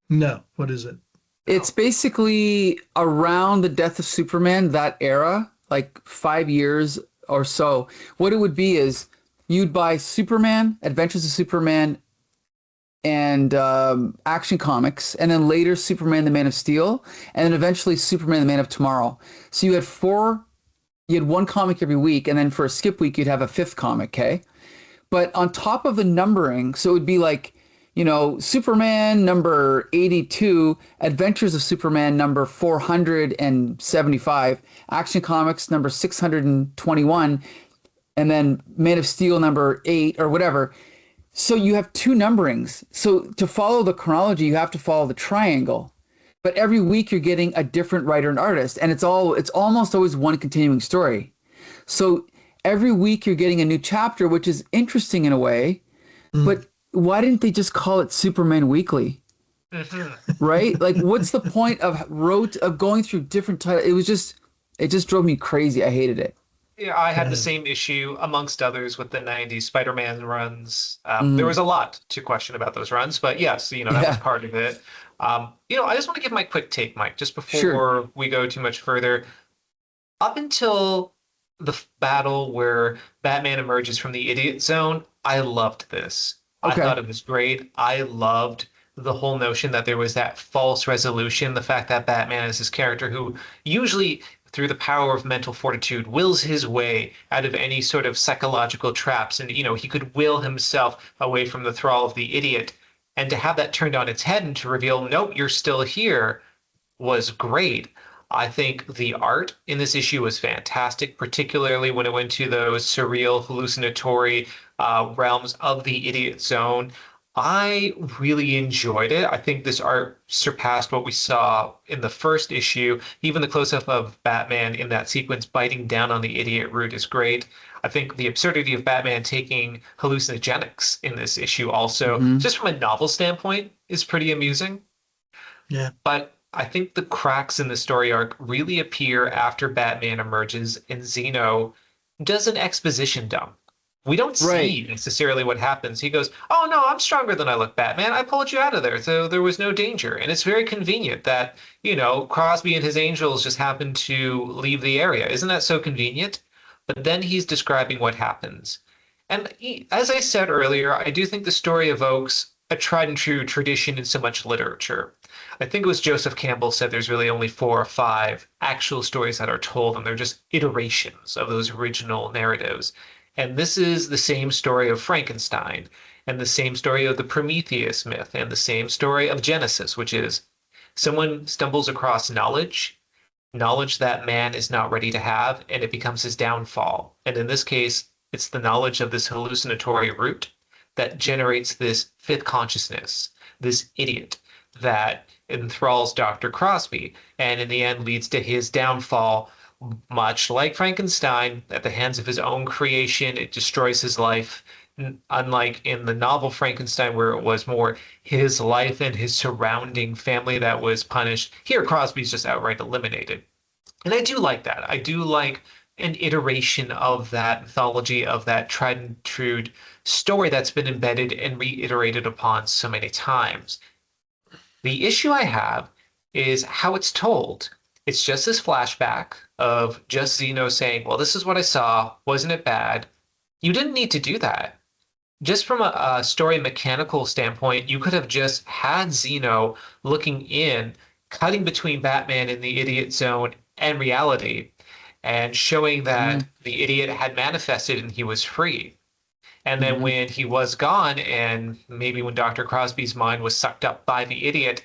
No. What is it? It's basically around the death of Superman, that era, like 5 years or so. What it would be is you'd buy Superman, Adventures of Superman, and Action Comics, and then later Superman, the Man of Steel, and then eventually Superman, the Man of Tomorrow. So you had one comic every week, and then for a skip week, you'd have a 5th comic, okay? But on top of the numbering, so it would be like, Superman number 82, Adventures of Superman number 475, Action Comics number 621, and then Man of Steel number 8 or whatever. So you have 2 numberings. So to follow the chronology, you have to follow the triangle. But every week you're getting a different writer and artist, and it's almost always one continuing story. So every week you're getting a new chapter, which is interesting in a way, but why didn't they just call it Superman Weekly? Right? Like, what's the point of going through different titles? It just drove me crazy. I hated it. Yeah, I had the same issue, amongst others, with the 90s Spider-Man runs. There was a lot to question about those runs, but yes, that was part of it. I just want to give my quick take, Mike, just before we go too much further. Up until the battle where Batman emerges from the Idiot Zone, I loved this. Okay. I thought it was great. I loved the whole notion that there was that false resolution, the fact that Batman is this character who usually, through the power of mental fortitude, wills his way out of any sort of psychological traps. And, he could will himself away from the thrall of the idiot. And to have that turned on its head and to reveal, nope, you're still here, was great. I think the art in this issue was fantastic, particularly when it went to those surreal, hallucinatory realms of the Idiot Zone. I really enjoyed it. I think this art surpassed what we saw in the first issue. Even the close-up of Batman in that sequence biting down on the idiot root is great. I think the absurdity of Batman taking hallucinogenics in this issue also, just from a novel standpoint, is pretty amusing. Yeah. But I think the cracks in the story arc really appear after Batman emerges and Zeno does an exposition dump. We don't see necessarily what happens. He goes, "Oh no, I'm stronger than I look, Batman. I pulled you out of there, so there was no danger." And it's very convenient that, Crosby and his angels just happened to leave the area. Isn't that so convenient? But then he's describing what happens. And as I said earlier, I do think the story evokes a tried and true tradition in so much literature. I think it was Joseph Campbell said there's really only 4 or 5 actual stories that are told, and they're just iterations of those original narratives. And this is the same story of Frankenstein. and the same story of the Prometheus myth, and the same story of Genesis, which is someone stumbles across knowledge that man is not ready to have, and it becomes his downfall. And in this case, it's the knowledge of this hallucinatory root that generates this fifth consciousness, this idiot that enthralls Dr. Crosby, and in the end leads to his downfall. Much like Frankenstein, at the hands of his own creation, it destroys his life. Unlike in the novel Frankenstein, where it was more his life and his surrounding family that was punished, here Crosby's just outright eliminated. And I do like that. I do like an iteration of that mythology, of that tried and true story that's been embedded and reiterated upon so many times. The issue I have is how it's told. It's just this flashback of just Zeno saying, well, this is what I saw. Wasn't it bad? You didn't need to do that. Just from a story mechanical standpoint, you could have just had Zeno looking in, cutting between Batman in the idiot zone and reality, and showing that the idiot had manifested and he was free. And then when he was gone, and maybe when Dr. Crosby's mind was sucked up by the idiot,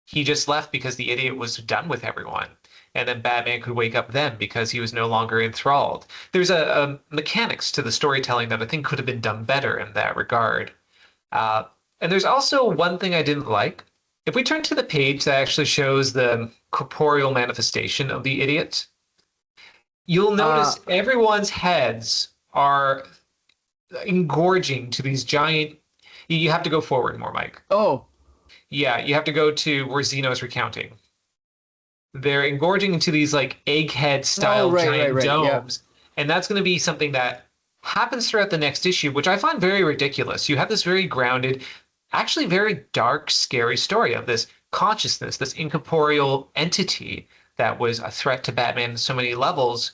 he just left because the idiot was done with everyone. And then Batman could wake up then because he was no longer enthralled. There's a mechanics to the storytelling that I think could have been done better in that regard. And there's also one thing I didn't like. If we turn to the page that actually shows the corporeal manifestation of the idiot, you'll notice everyone's heads are engorging to these giant... You have to go forward more, Mike. Oh. Yeah, you have to go to where Zeno's recounting. They're engorging into these like egghead style giant domes. Yeah. And that's going to be something that happens throughout the next issue, which I find very ridiculous. You have this very grounded, actually very dark, scary story of this consciousness, this incorporeal entity that was a threat to Batman on so many levels.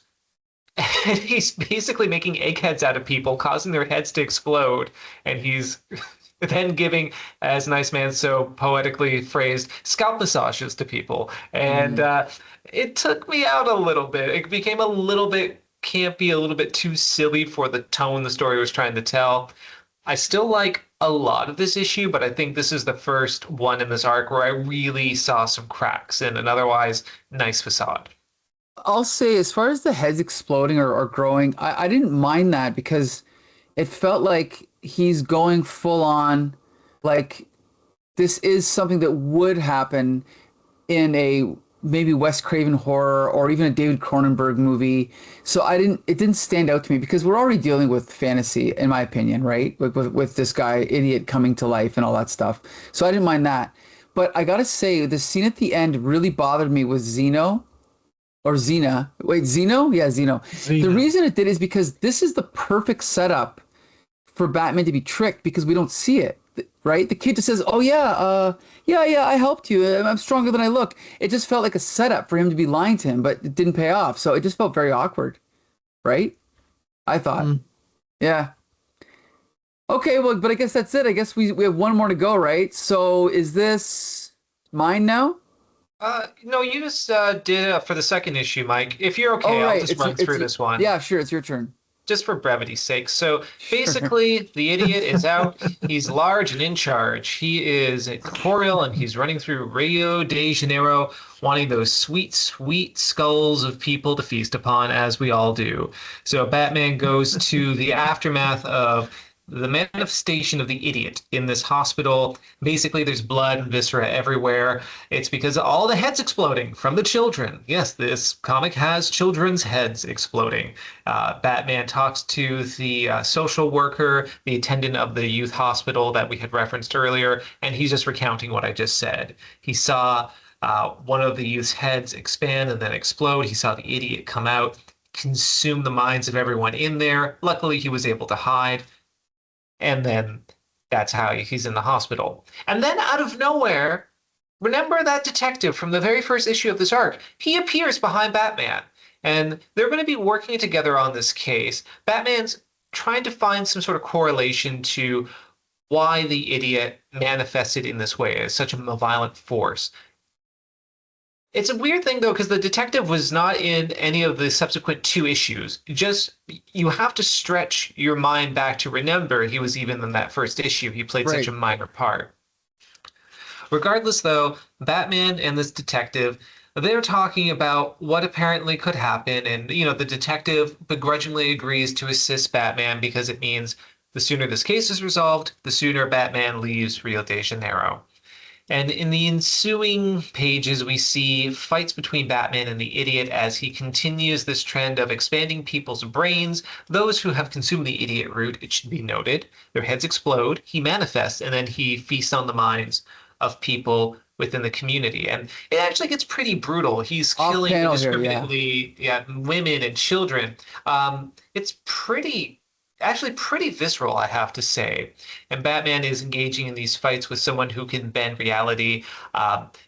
And he's basically making eggheads out of people, causing their heads to explode. And he's then giving, as Nice Man so poetically phrased, scalp massages to people. And it took me out a little bit. It became a little bit campy, a little bit too silly for the tone the story was trying to tell. I still like a lot of this issue, but I think this is the first one in this arc where I really saw some cracks in an otherwise nice facade. I'll say, as far as the heads exploding or growing, I didn't mind that because it felt like he's going full on, like this is something that would happen in a maybe Wes Craven horror or even a David Cronenberg movie. So it didn't stand out to me because we're already dealing with fantasy, in my opinion, right? With this guy, idiot, coming to life and all that stuff. So I didn't mind that. But I gotta say, the scene at the end really bothered me with Zeno. Or Xena. Wait, Zeno? Yeah, Zeno. The reason it did is because this is the perfect setup for Batman to be tricked because we don't see it, right? The kid just says, oh, yeah, I helped you. I'm stronger than I look. It just felt like a setup for him to be lying to him, but it didn't pay off. So it just felt very awkward, right? I thought. Yeah. Okay, well, but I guess that's it. I guess we have one more to go, right? So is this mine now? No, you just did for the second issue, Mike. If you're okay, I'll just run through this one. Yeah, sure, it's your turn. Just for brevity's sake. So basically, the idiot is out. He's large and in charge. He is corporeal, and he's running through Rio de Janeiro, wanting those sweet, sweet skulls of people to feast upon, as we all do. So Batman goes to the aftermath of the manifestation of the idiot in this hospital. Basically, there's blood and viscera everywhere. It's because of all the heads exploding from the children. Yes, this comic has children's heads exploding. Batman talks to the social worker, the attendant of the youth hospital that we had referenced earlier, and he's just recounting what I just said. He saw one of the youth's heads expand and then explode. He saw the idiot come out, consume the minds of everyone in there. Luckily, he was able to hide. And then that's how he's in the hospital. And then out of nowhere, remember that detective from the very first issue of this arc? He appears behind Batman. And they're going to be working together on this case. Batman's trying to find some sort of correlation to why the idiot manifested in this way as such a violent force. It's a weird thing though, because the detective was not in any of the subsequent 2 issues. Just you have to stretch your mind back to remember he was even in that first issue. He played such Right. a minor part. Regardless, though, Batman and this detective, they're talking about what apparently could happen, and the detective begrudgingly agrees to assist Batman because it means the sooner this case is resolved, the sooner Batman leaves Rio de Janeiro. And in the ensuing pages, we see fights between Batman and the Idiot as he continues this trend of expanding people's brains. Those who have consumed the Idiot root, it should be noted, their heads explode, he manifests, and then he feasts on the minds of people within the community. And it actually gets pretty brutal. He's Off killing panel here, yeah. indiscriminately, women and children. It's actually pretty visceral, I have to say. And Batman is engaging in these fights with someone who can bend reality.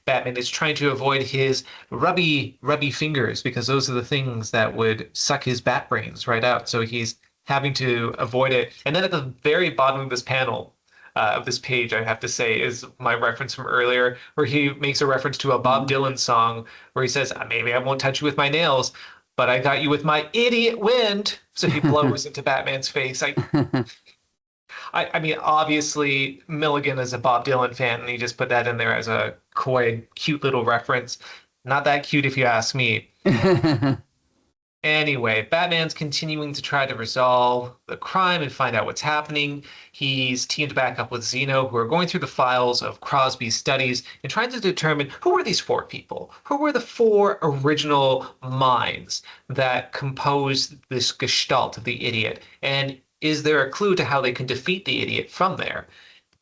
Batman is trying to avoid his rubby fingers because those are the things that would suck his bat brains right out. So he's having to avoid it. And then at the very bottom of this panel, of this page, I have to say, is my reference from earlier, where he makes a reference to a Bob Dylan song where he says, maybe I won't touch you with my nails, but I got you with my idiot wind. So he blows into Batman's face. I mean, obviously, Milligan is a Bob Dylan fan, and he just put that in there as a coy, cute little reference. Not that cute, if you ask me. Anyway, Batman's continuing to try to resolve the crime and find out what's happening. He's teamed back up with Zeno, who are going through the files of Crosby's studies and trying to determine who were these 4 people? Who were the 4 original minds that composed this gestalt of the Idiot? And is there a clue to how they can defeat the Idiot from there?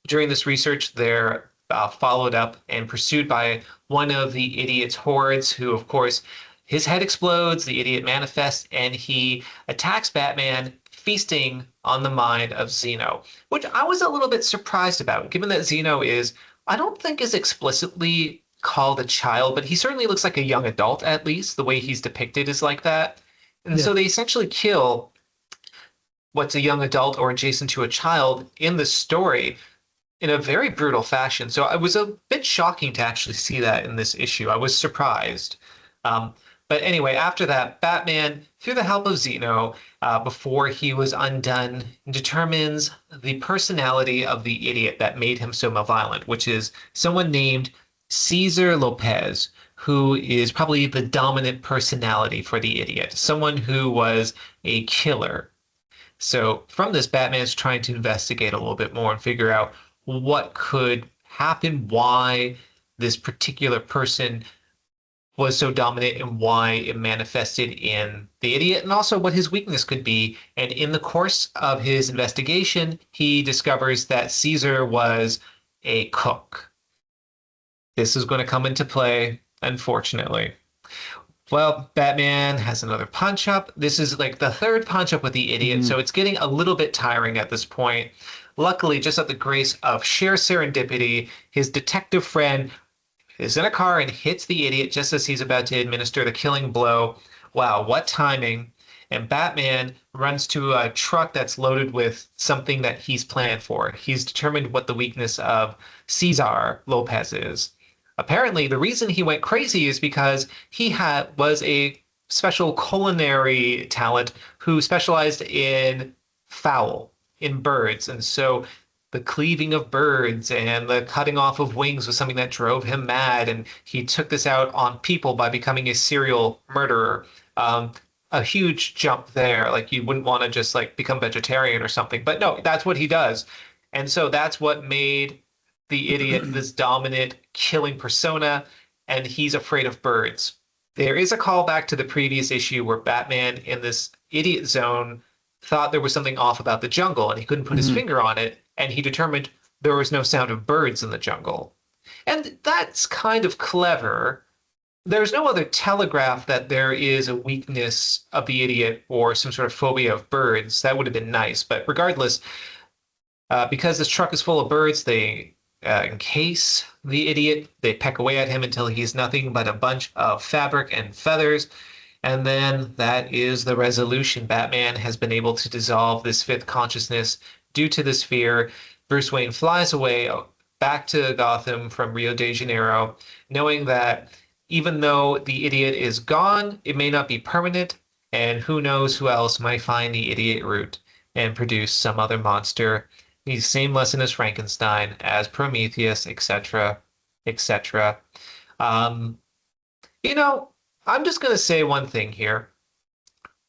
During this research, they're followed up and pursued by one of the Idiot's hordes, who, of course, his head explodes, the Idiot manifests, and he attacks Batman, feasting on the mind of Zeno, which I was a little bit surprised about, given that Zeno I don't think is explicitly called a child, but he certainly looks like a young adult, at least. The way he's depicted is like that. And so they essentially kill what's a young adult or adjacent to a child in the story in a very brutal fashion. So it was a bit shocking to actually see that in this issue. I was surprised. But anyway, after that, Batman, through the help of Zeno, before he was undone, determines the personality of the Idiot that made him so malevolent, which is someone named Cesar Lopez, who is probably the dominant personality for the Idiot, someone who was a killer. So from this, Batman's trying to investigate a little bit more and figure out what could happen, why this particular person was so dominant and why it manifested in the Idiot, and also what his weakness could be. And in the course of his investigation, he discovers that Caesar was a cook. This is going to come into play, unfortunately. Well, Batman has another punch-up. This is like the 3rd punch-up with the Idiot, so it's getting a little bit tiring at this point. Luckily, just at the grace of sheer serendipity, his detective friend is in a car and hits the Idiot just as he's about to administer the killing blow. Wow, what timing. And Batman runs to a truck that's loaded with something that he's planned for. He's determined what the weakness of Cesar Lopez is. Apparently, the reason he went crazy is because he was a special culinary talent who specialized in fowl, in birds. And so the cleaving of birds and the cutting off of wings was something that drove him mad, and he took this out on people by becoming a serial murderer. A huge jump there. Like, you wouldn't want to just like become vegetarian or something, but no, that's what he does. And so that's what made the Idiot this dominant killing persona, and he's afraid of birds. There is a callback to the previous issue where Batman in this Idiot zone thought there was something off about the jungle, and he couldn't put his finger on it, and he determined there was no sound of birds in the jungle. And that's kind of clever. There's no other telegraph that there is a weakness of the Idiot or some sort of phobia of birds. That would have been nice. But regardless, because this truck is full of birds, they encase the Idiot. They peck away at him until he's nothing but a bunch of fabric and feathers. And then that is the resolution. Batman has been able to dissolve this 5th consciousness due to this fear. Bruce Wayne flies away back to Gotham from Rio de Janeiro, knowing that even though the idiot is gone, it may not be permanent, and who knows who else might find the idiot root and produce some other monster. The same lesson as Frankenstein, as Prometheus, etc., etc. Um, you know, I'm just going to say one thing here.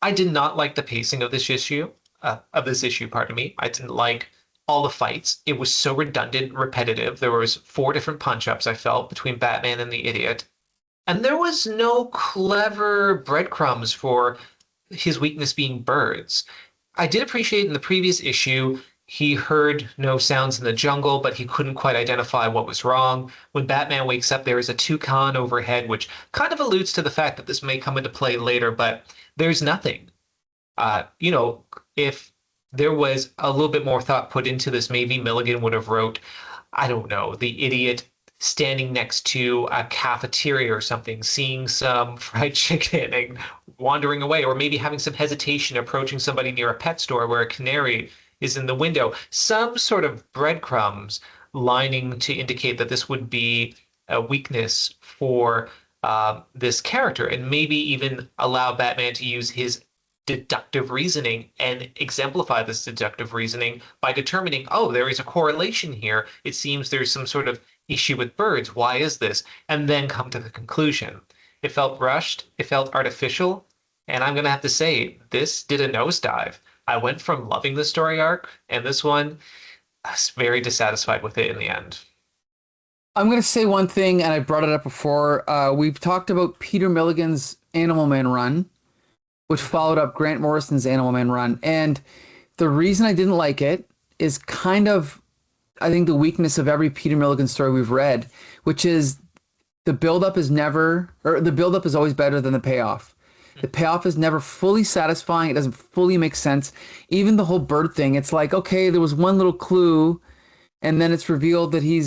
I did not like the pacing of this issue, pardon me. I didn't like all the fights. It was so redundant, repetitive. There was 4 different punch-ups I felt between Batman and the Idiot. And there was no clever breadcrumbs for his weakness being birds. I did appreciate in the previous issue he heard no sounds in the jungle, but he couldn't quite identify what was wrong. When Batman wakes up, there is a toucan overhead, which kind of alludes to the fact that this may come into play later, but there's nothing. If there was a little bit more thought put into this, maybe Milligan would have wrote, I don't know, the idiot standing next to a cafeteria or something, seeing some fried chicken and wandering away, or maybe having some hesitation approaching somebody near a pet store where a canary is in the window. Some sort of breadcrumbs lining to indicate that this would be a weakness for this character, and maybe even allow Batman to use his deductive reasoning and exemplify this deductive reasoning by determining, oh, there is a correlation here. It seems there's some sort of issue with birds. Why is this? And then come to the conclusion. It felt rushed. It felt artificial. And I'm going to have to say, this did a nosedive. I went from loving the story arc, and this one, I was very dissatisfied with it in the end. I'm going to say one thing, and I brought it up before. We've talked about Peter Milligan's Animal Man run, which followed up Grant Morrison's Animal Man run. And the reason I didn't like it is kind of, I think, the weakness of every Peter Milligan story we've read, which is the buildup is always better than the payoff. The payoff is never fully satisfying. It doesn't fully make sense. Even the whole bird thing, it's like, okay, there was one little clue, and then it's revealed that he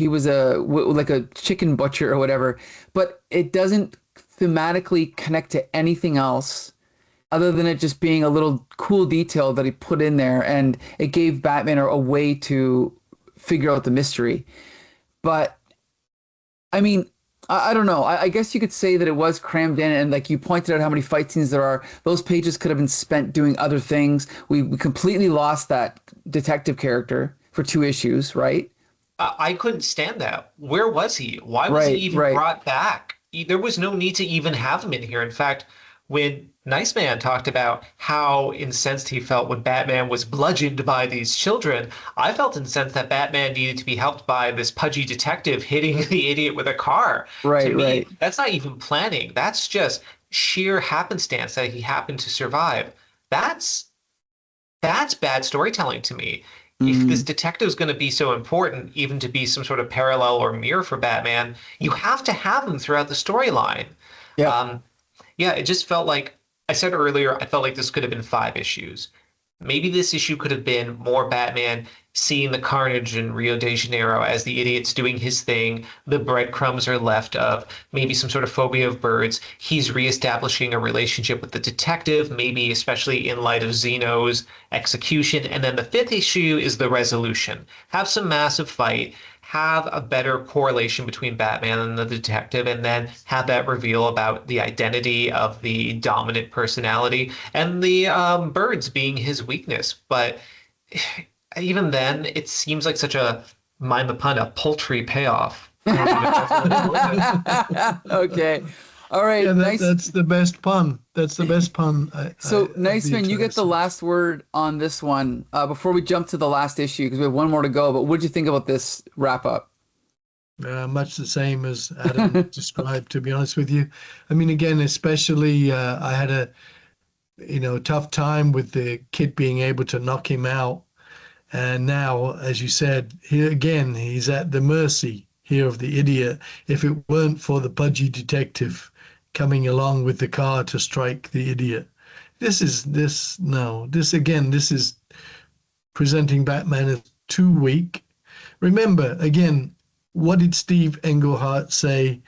was like a chicken butcher or whatever, but it doesn't thematically connect to anything else other than it just being a little cool detail that he put in there, and it gave Batman a way to figure out the mystery. But I mean, I don't know. I guess you could say that it was crammed in, and like you pointed out how many fight scenes there are. Those pages could have been spent doing other things. We completely lost that detective character for 2 issues, right? I couldn't stand that. Where was he? Why was he even brought back? There was no need to even have him in here. In fact, when Nice Man talked about how incensed he felt when Batman was bludgeoned by these children, I felt incensed that Batman needed to be helped by this pudgy detective hitting the idiot with a car. To me, that's not even planning. That's just sheer happenstance that he happened to survive. That's bad storytelling to me. If this detective is going to be so important, even to be some sort of parallel or mirror for Batman, you have to have him throughout the storyline. Yeah. It just felt like, I said earlier, I felt like this could have been 5 issues. Maybe this issue could have been more Batman seeing the carnage in Rio de Janeiro as the idiot's doing his thing. The breadcrumbs are left of maybe some sort of phobia of birds. He's reestablishing a relationship with the detective, maybe especially in light of Zeno's execution. And then the 5th issue is the resolution. Have some massive fight. Have a better correlation between Batman and the detective, and then have that reveal about the identity of the dominant personality and the birds being his weakness. But even then, it seems like such a, mind the pun, a paltry payoff. Okay. All right. Yeah, that's the best pun. That's the best pun. Nice Man, you get the last word on this one before we jump to the last issue, because we have one more to go. But what did you think about this wrap up? Much the same as Adam described, to be honest with you. I mean, again, especially I had a tough time with the kid being able to knock him out. And now, as you said, here again, he's at the mercy here of the idiot. If it weren't for the pudgy detective coming along with the car to strike the idiot. This is presenting Batman as too weak. Remember, again, what did Steve Englehart say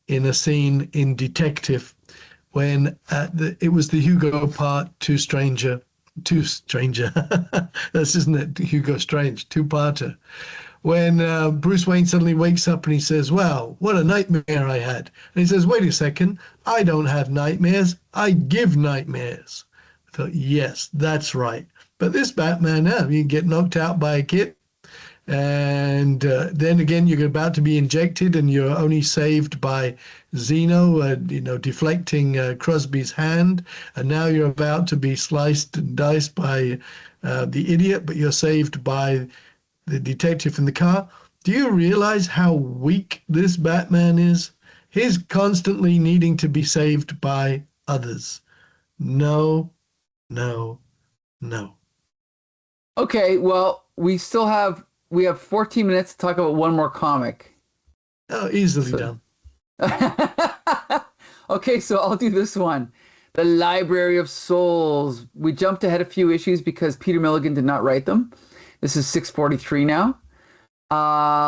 in a scene in Detective when it was the Hugo part, Two Stranger. That's, isn't it, Hugo Strange, two-parter, when Bruce Wayne suddenly wakes up and he says, "Well, what a nightmare I had." And he says, "Wait a second, I don't have nightmares. I give nightmares." I thought, yes, that's right. But this Batman, you get knocked out by a kid, and then again you're about to be injected, and you're only saved by Zeno, deflecting Crosby's hand, and now you're about to be sliced and diced by the idiot, but you're saved by the detective in the car. Do you realize how weak this Batman is? He's constantly needing to be saved by others. No, no, no. Okay, well, we have 14 minutes to talk about one more comic. Oh, easily done. Okay, so I'll do this one. The Library of Souls. We jumped ahead a few issues because Peter Milligan did not write them. This is 643 now.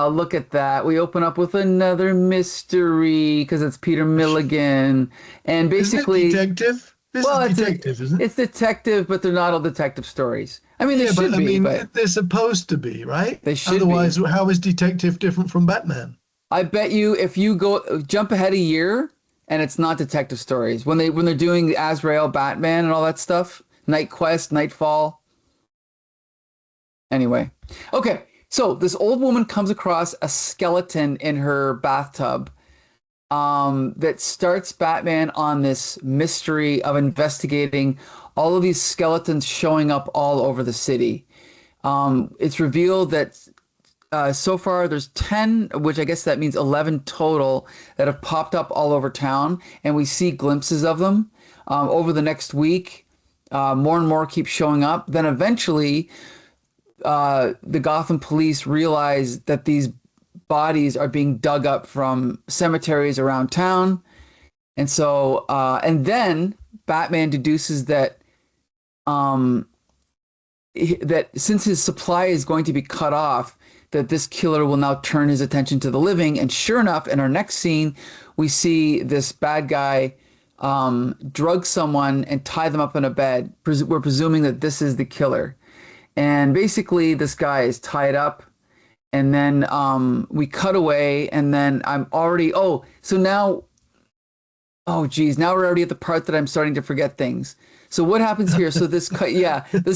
Look at that. We open up with another mystery because it's Peter Milligan. And basically... Isn't it detective? This is detective, isn't it? It's detective, but they're not all detective stories. I mean, they should be. But they're supposed to be, right? They should Otherwise, be. how is detective different from Batman? I bet you if you jump ahead a year and it's not detective stories, when they're doing Azrael, Batman, and all that stuff, Night Quest, Nightfall. Anyway, okay. So this old woman comes across a skeleton in her bathtub that starts Batman on this mystery of investigating all of these skeletons showing up all over the city. It's revealed that so far there's 10, which I guess that means 11 total, that have popped up all over town, and we see glimpses of them over the next week. More and more keep showing up. Then eventually the Gotham police realize that these bodies are being dug up from cemeteries around town. And so, and then Batman deduces that that since his supply is going to be cut off, that this killer will now turn his attention to the living. And sure enough, in our next scene, we see this bad guy drug someone and tie them up in a bed. We're presuming that this is the killer. And basically, this guy is tied up. And then we cut away, and then I'm already, so now, now we're already at the part that I'm starting to forget things. So what happens here? So this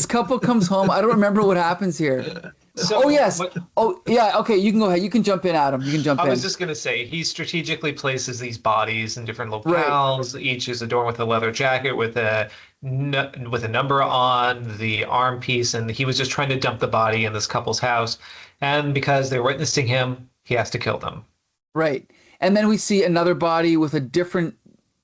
couple comes home. I don't remember what happens here. So yes. Okay, you can go ahead. You can jump in, Adam. You can jump in. I was just going to say, he strategically places these bodies in different locales. Right. Each is adorned with a leather jacket with a number on the arm piece, and he was just trying to dump the body in this couple's house. And because they're witnessing him, he has to kill them. Right. And then we see another body with a different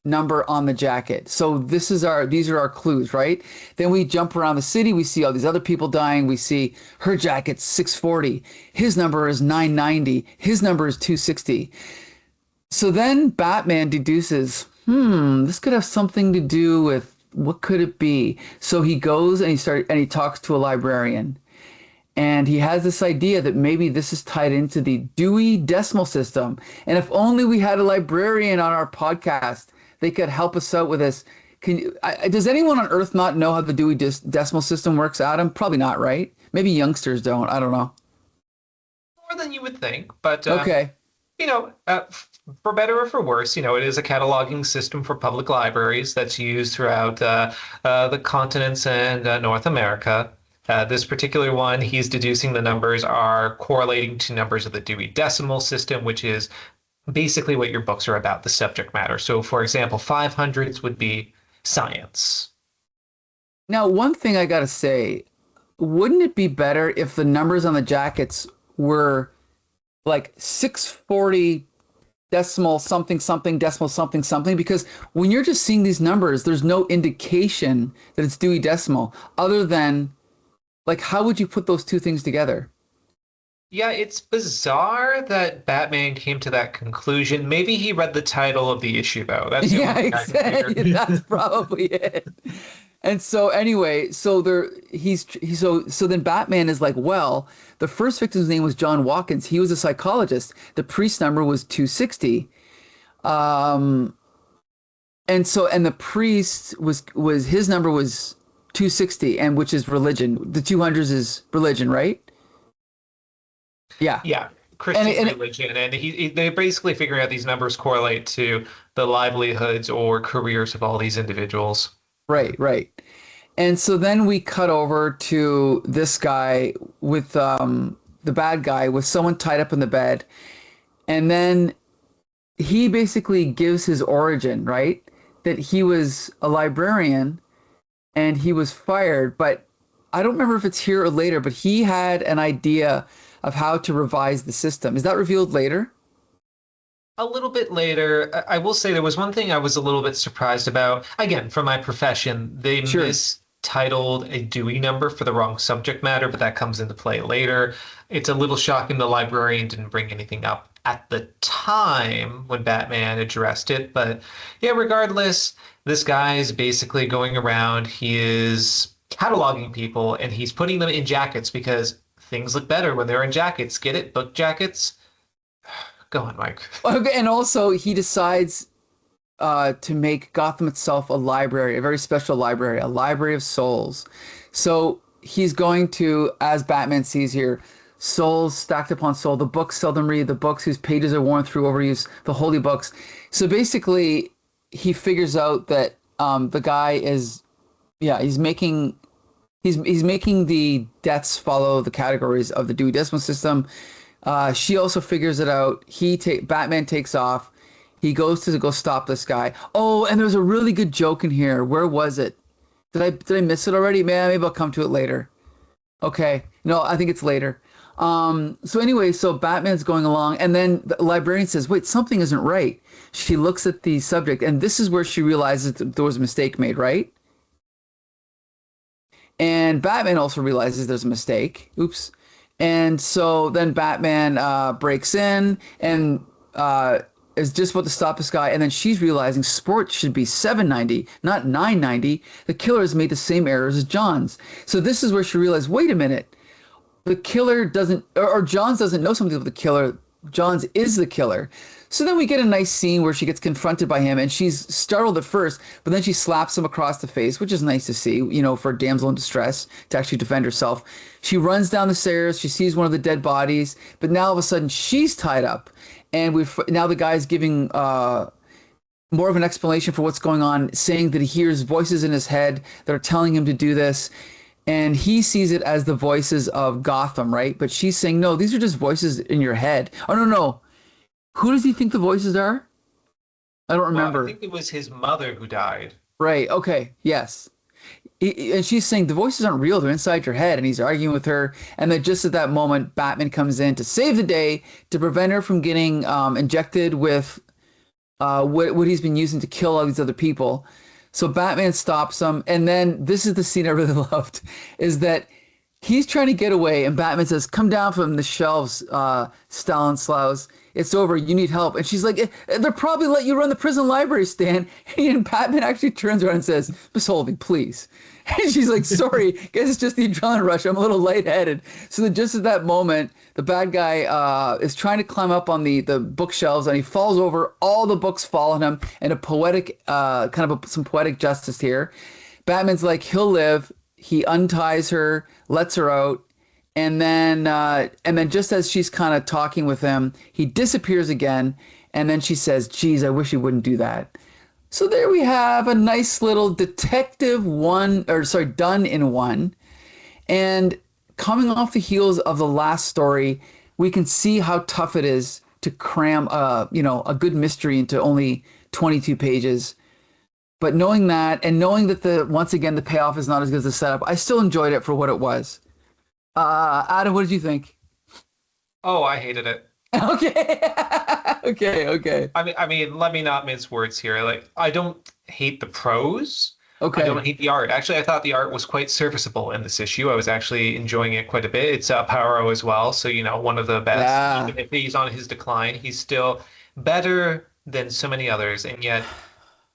number on the jacket. So these are our clues, right? Then we jump around the city. We see all these other people dying. We see her jacket's 640. His number is 990. His number is 260. So then Batman deduces, this could have something to do with, what could it be? So he goes and he talks to a librarian. And he has this idea that maybe this is tied into the Dewey Decimal System. And if only we had a librarian on our podcast, they could help us out with this. Does anyone on Earth not know how the Dewey Decimal System works, Adam? Probably not, right? Maybe youngsters don't. I don't know. More than you would think, but okay. For better or for worse, it is a cataloging system for public libraries that's used throughout the continents and North America. This particular one, he's deducing the numbers are correlating to numbers of the Dewey Decimal System, which is basically what your books are about, the subject matter. So, for example, 500s would be science. Now, one thing I got to say, wouldn't it be better if the numbers on the jackets were like 640 decimal something something decimal something something? Because when you're just seeing these numbers, there's no indication that it's Dewey Decimal other than, like, how would you put those two things together? Yeah, it's bizarre that Batman came to that conclusion. Maybe he read the title of the issue, though. That's the only thing I can figure. That's probably it. And so anyway, so then Batman is like, well, the first victim's name was John Watkins. He was a psychologist. The priest number was 260. And the priest was his number was 260, and which is religion. The 200s is religion, right? Yeah. Yeah, And, Christian and religion, and they're basically figuring out these numbers correlate to the livelihoods or careers of all these individuals. right, right. And so then we cut over to this guy with the bad guy with someone tied up in the bed. And then he basically gives his origin, right? That he was a librarian and he was fired, but I don't remember if it's here or later, but he had an idea of how to revise the system. Is that revealed later? A little bit later, I will say there was one thing I was a little bit surprised about. Again, from my profession, they Sure. mistitled a Dewey number for the wrong subject matter, but that comes into play later. It's a little shocking the librarian didn't bring anything up at the time when Batman addressed it. But yeah, regardless, this guy is basically going around. He is cataloging people and he's putting them in jackets because things look better when they're in jackets. Get it? Book jackets? Go on, Mike. Okay, and also he decides to make Gotham itself a library, a very special library, a library of souls. So he's going to, as Batman sees here, souls stacked upon soul, the books seldom read, the books whose pages are worn through overuse, the holy books. So basically, he figures out that the guy is, yeah, he's making the deaths follow the categories of the Dewey Decimal System. She also figures it out. Batman takes off. He goes to go stop this guy. Oh, and there's a really good joke in here. Where was it? Did I miss it already? Maybe I'll come to it later. Okay. No, I think it's later. So anyway, so Batman's going along, and then the librarian says, wait, something isn't right. She looks at the subject, and this is where she realizes that there was a mistake made, right? And Batman also realizes there's a mistake. Oops. And so then Batman breaks in and is just about to stop this guy. And then she's realizing sports should be 790, not 990. The killer has made the same errors as Johns. So this is where she realized, wait a minute. The killer doesn't, or Johns doesn't know something about the killer. Johns is the killer. So then we get a nice scene where she gets confronted by him and she's startled at first, but then she slaps him across the face, which is nice to see, for a damsel in distress to actually defend herself. She runs down the stairs. She sees one of the dead bodies, but now all of a sudden she's tied up. And now the guy's giving more of an explanation for what's going on, saying that he hears voices in his head that are telling him to do this. And he sees it as the voices of Gotham, right? But she's saying, no, these are just voices in your head. Oh, no. Who does he think the voices are? I don't remember. Well, I think it was his mother who died. Right. Okay. Yes. And she's saying the voices aren't real. They're inside your head. And he's arguing with her. And then just at that moment, Batman comes in to save the day, to prevent her from getting injected with what he's been using to kill all these other people. So Batman stops him. And then this is the scene I really loved, is that he's trying to get away. And Batman says, come down from the shelves, Stanislaus. It's over. You need help. And she's like, they'll probably let you run the prison library, Stan. And Batman actually turns around and says, Miss Holden, please. And she's like, sorry, guess it's just the adrenaline rush. I'm a little lightheaded. So then just at that moment, the bad guy is trying to climb up on the bookshelves and he falls over. All the books fall on him, and a poetic, some poetic justice here. Batman's like, he'll live. He unties her, lets her out. And then just as she's kind of talking with him, he disappears again. And then she says, geez, I wish he wouldn't do that. So there we have a nice little detective done in one. And coming off the heels of the last story, we can see how tough it is to cram a good mystery into only 22 pages. But knowing that, and knowing that once again the payoff is not as good as the setup, I still enjoyed it for what it was. Adam, what did you think? Oh, I hated it. Okay. Okay. I mean, let me not mince words here. Like, I don't hate the prose. Okay. I don't hate the art. Actually, I thought the art was quite serviceable in this issue. I was actually enjoying it quite a bit. It's Aparo as well, so one of the best. Yeah. Even if he's on his decline, he's still better than so many others. And yet,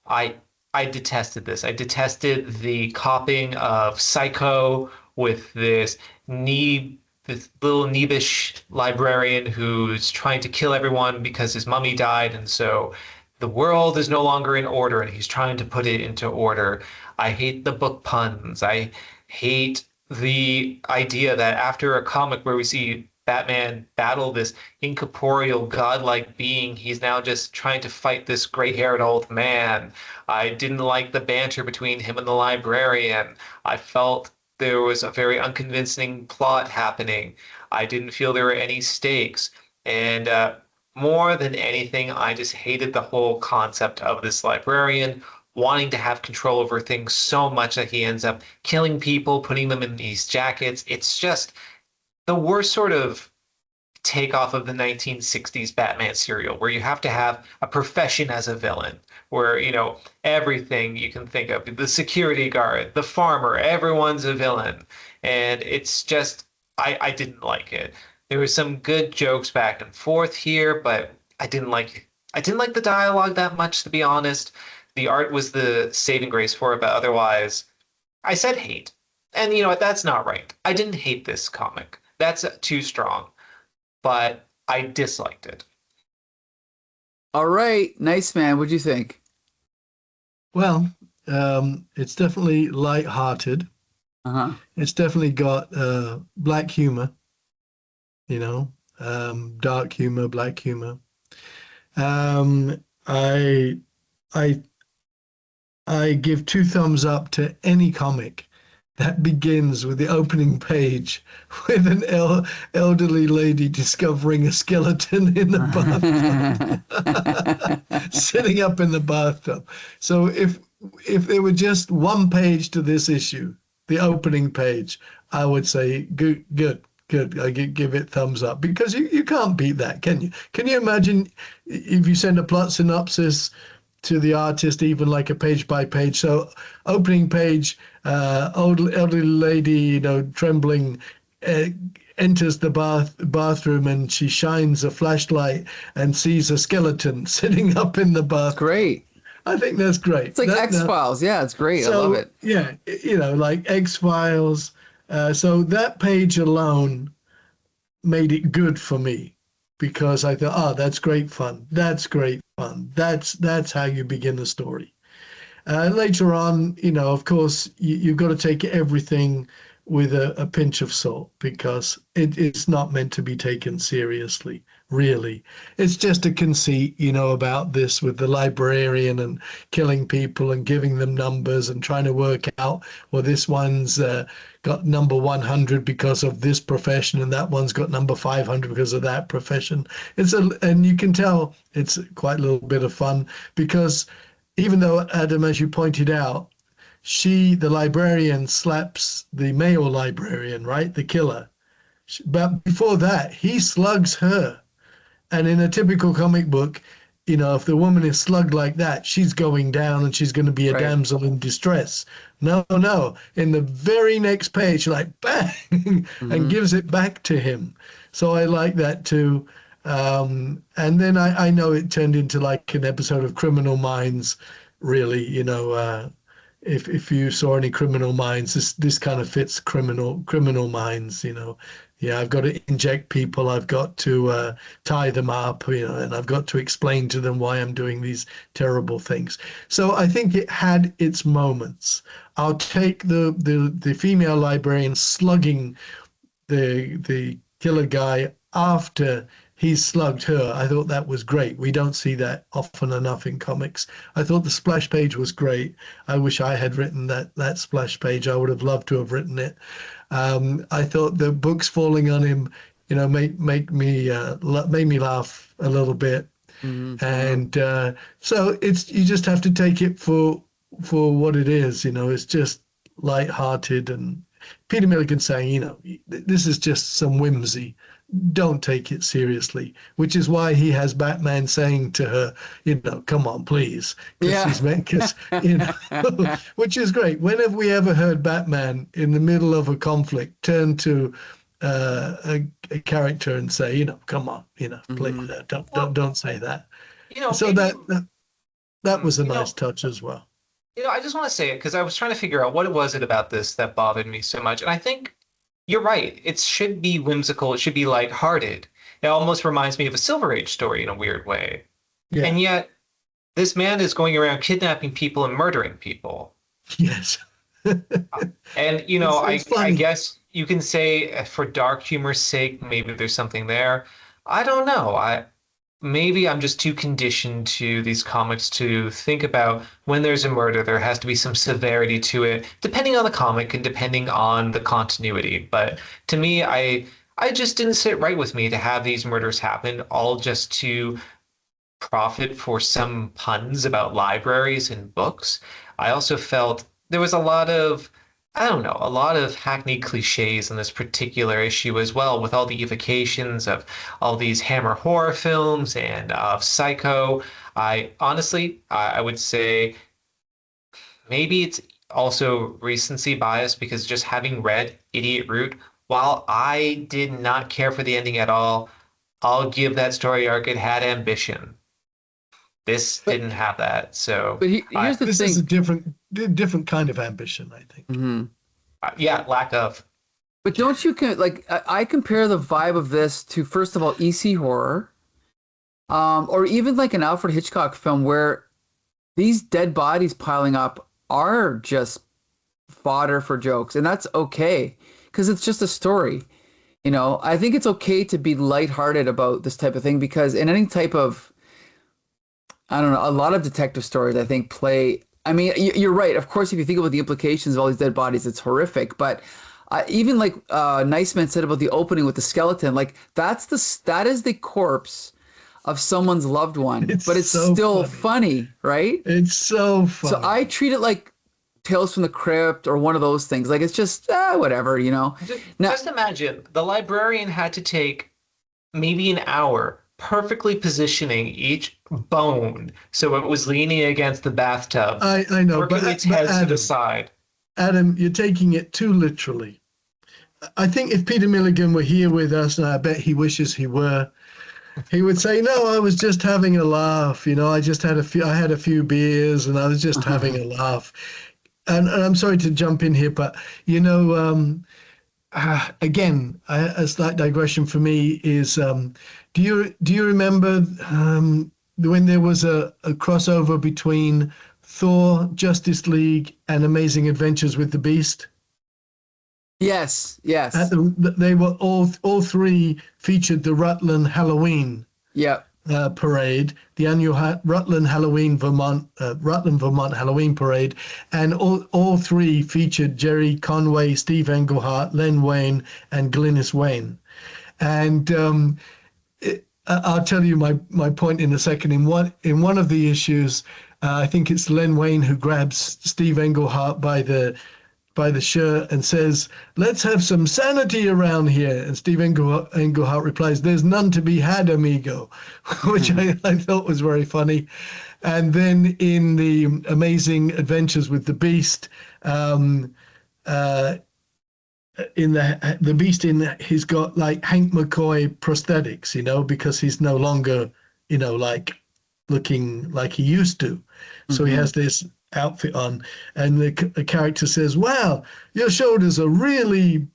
I detested this. I detested the copying of Psycho with this little neebish librarian who's trying to kill everyone because his mummy died, and so the world is no longer in order, and he's trying to put it into order. I hate the book puns. I hate the idea that after a comic where we see Batman battle this incorporeal, godlike being. He's now just trying to fight this gray-haired old man. I didn't like the banter between him and the librarian. I felt there was a very unconvincing plot happening. I didn't feel there were any stakes. And more than anything, I just hated the whole concept of this librarian wanting to have control over things so much that he ends up killing people, putting them in these jackets. It's just the worst sort of takeoff of the 1960s Batman serial, where you have to have a profession as a villain, where, you know, everything you can think of, the security guard, the farmer, everyone's a villain. And it's just, I didn't like it. There was some good jokes back and forth here, but I didn't like the dialogue that much, to be honest. The art was the saving grace for it, but otherwise, I said hate. And you know what? That's not right. I didn't hate this comic. That's too strong. But I disliked it. All right, nice man. What'd you think? Well, it's definitely light-hearted. Uh-huh. It's definitely got black humor, you know, dark humor, black humor. I give 2 thumbs up to any comic that begins with the opening page with an elderly lady discovering a skeleton in the bathtub, sitting up in the bathtub. So if there were just one page to this issue, the opening page, I would say good. I give it thumbs up, because you can't beat that, can you? Can you imagine if you send a plot synopsis to the artist, even like a page by page? So opening page, elderly lady, you know, trembling, enters the bathroom, and she shines a flashlight and sees a skeleton sitting up in the bath. Great. I think that's great. It's like X-Files. Yeah, it's great. So, I love it. Yeah, you know, like X-Files. So that page alone made it good for me, because I thought, oh, that's great fun. That's great fun. That's how you begin a story. Later on, you know, of course, you've got to take everything with a pinch of salt, because it's not meant to be taken seriously, really. It's just a conceit, you know, about this with the librarian and killing people and giving them numbers and trying to work out, well, this one's got number 100 because of this profession, and that one's got number 500 because of that profession. And you can tell it's quite a little bit of fun, because even though, Adam, as you pointed out, the librarian slaps the male librarian, right? The killer. But before that, he slugs her. And in a typical comic book, you know, if the woman is slugged like that, she's going down and she's going to be a damsel in distress. No. In the very next page, like, bang, and gives it back to him. So I like that too. And then I know it turned into like an episode of Criminal Minds, really, you know. If you saw any Criminal Minds, this kind of fits Criminal Minds, you know. Yeah, I've got to inject people, I've got to tie them up, you know, and I've got to explain to them why I'm doing these terrible things. So I think it had its moments. I'll take the female librarian slugging the killer guy after he slugged her. I thought that was great. We don't see that often enough in comics. I thought the splash page was great. I wish I had written that splash page. I would have loved to have written it. I thought the books falling on him, you know, made me laugh a little bit. Mm-hmm. And so you just have to take it for what it is. You know, it's just lighthearted, and Peter Milligan saying, you know, this is just some whimsy. Don't take it seriously, which is why he has Batman saying to her, you know, come on, please. Because, you know, which is great. When have we ever heard Batman in the middle of a conflict turn to a character and say, you know, come on, you know, please, don't say that. You know, so that was a nice touch as well. You know, I just want to say it because I was trying to figure out what was it about this that bothered me so much. And I think you're right. It should be whimsical. It should be lighthearted. It almost reminds me of a Silver Age story in a weird way. Yeah. And yet, this man is going around kidnapping people and murdering people. Yes. And It's I funny. guess you can say for dark humor's sake, maybe there's something there. I don't know. I maybe I'm just too conditioned to these comics to think about when there's a murder, there has to be some severity to it, depending on the comic and depending on the continuity. But to me, I just didn't sit right with me to have these murders happen, all just to profit for some puns about libraries and books. I also felt there was a lot of, I don't know, a lot of hackneyed cliches in this particular issue as well, with all the evocations of all these Hammer horror films and of Psycho. I honestly, I would say maybe it's also recency bias because just having read Idiot Root, while I did not care for the ending at all, I'll give that story arc it had ambition. This But didn't have that. So, here's the This is a thing. different kind of ambition, I think. Mhm. yeah, lack of. But don't you like I compare the vibe of this to first of all EC horror, or even like an Alfred Hitchcock film where these dead bodies piling up are just fodder for jokes, and that's okay because it's just a story. I think it's okay to be lighthearted about this type of thing because in any type of, I don't know, a lot of detective stories I think play. I mean, you're right. Of course, if you think about the implications of all these dead bodies, it's horrific. But even like Nice Man said about the opening with the skeleton, like that is the corpse of someone's loved one, It's but it's so still funny. funny, right? It's so So funny. I treat it like Tales from the Crypt or one of those things. Like it's just whatever. Now, Just imagine the librarian had to take maybe an hour perfectly positioning each bone so it was leaning against the bathtub, I know, working its but head to the side. Adam, you're taking it too literally. I think if Peter Milligan were here with us, and I bet he wishes he were, he would say, "No, I was just having a laugh. I had a few beers, and I was just having a laugh." And I'm sorry to jump in here, but again, a slight digression for me is, do you remember when there was a crossover between Thor, Justice League, and Amazing Adventures with the Beast? yes, At yes, they were all three featured the Rutland Halloween yep. parade, the annual Rutland, Vermont Halloween parade, and all three featured Jerry Conway, Steve Englehart, Len Wein, and Glynis Wein. And I'll tell you my point in a second. In one of the issues, I think it's Len Wein who grabs Steve Englehart by the shirt and says, "Let's have some sanity around here." And Steve Englehart replies, "There's none to be had, amigo," which I thought was very funny. And then in the Amazing Adventures with the Beast, in the Beast, he's got like Hank McCoy prosthetics, because he's no longer, like looking like he used to. So he has this outfit on, and the character says, "Wow, your shoulders are really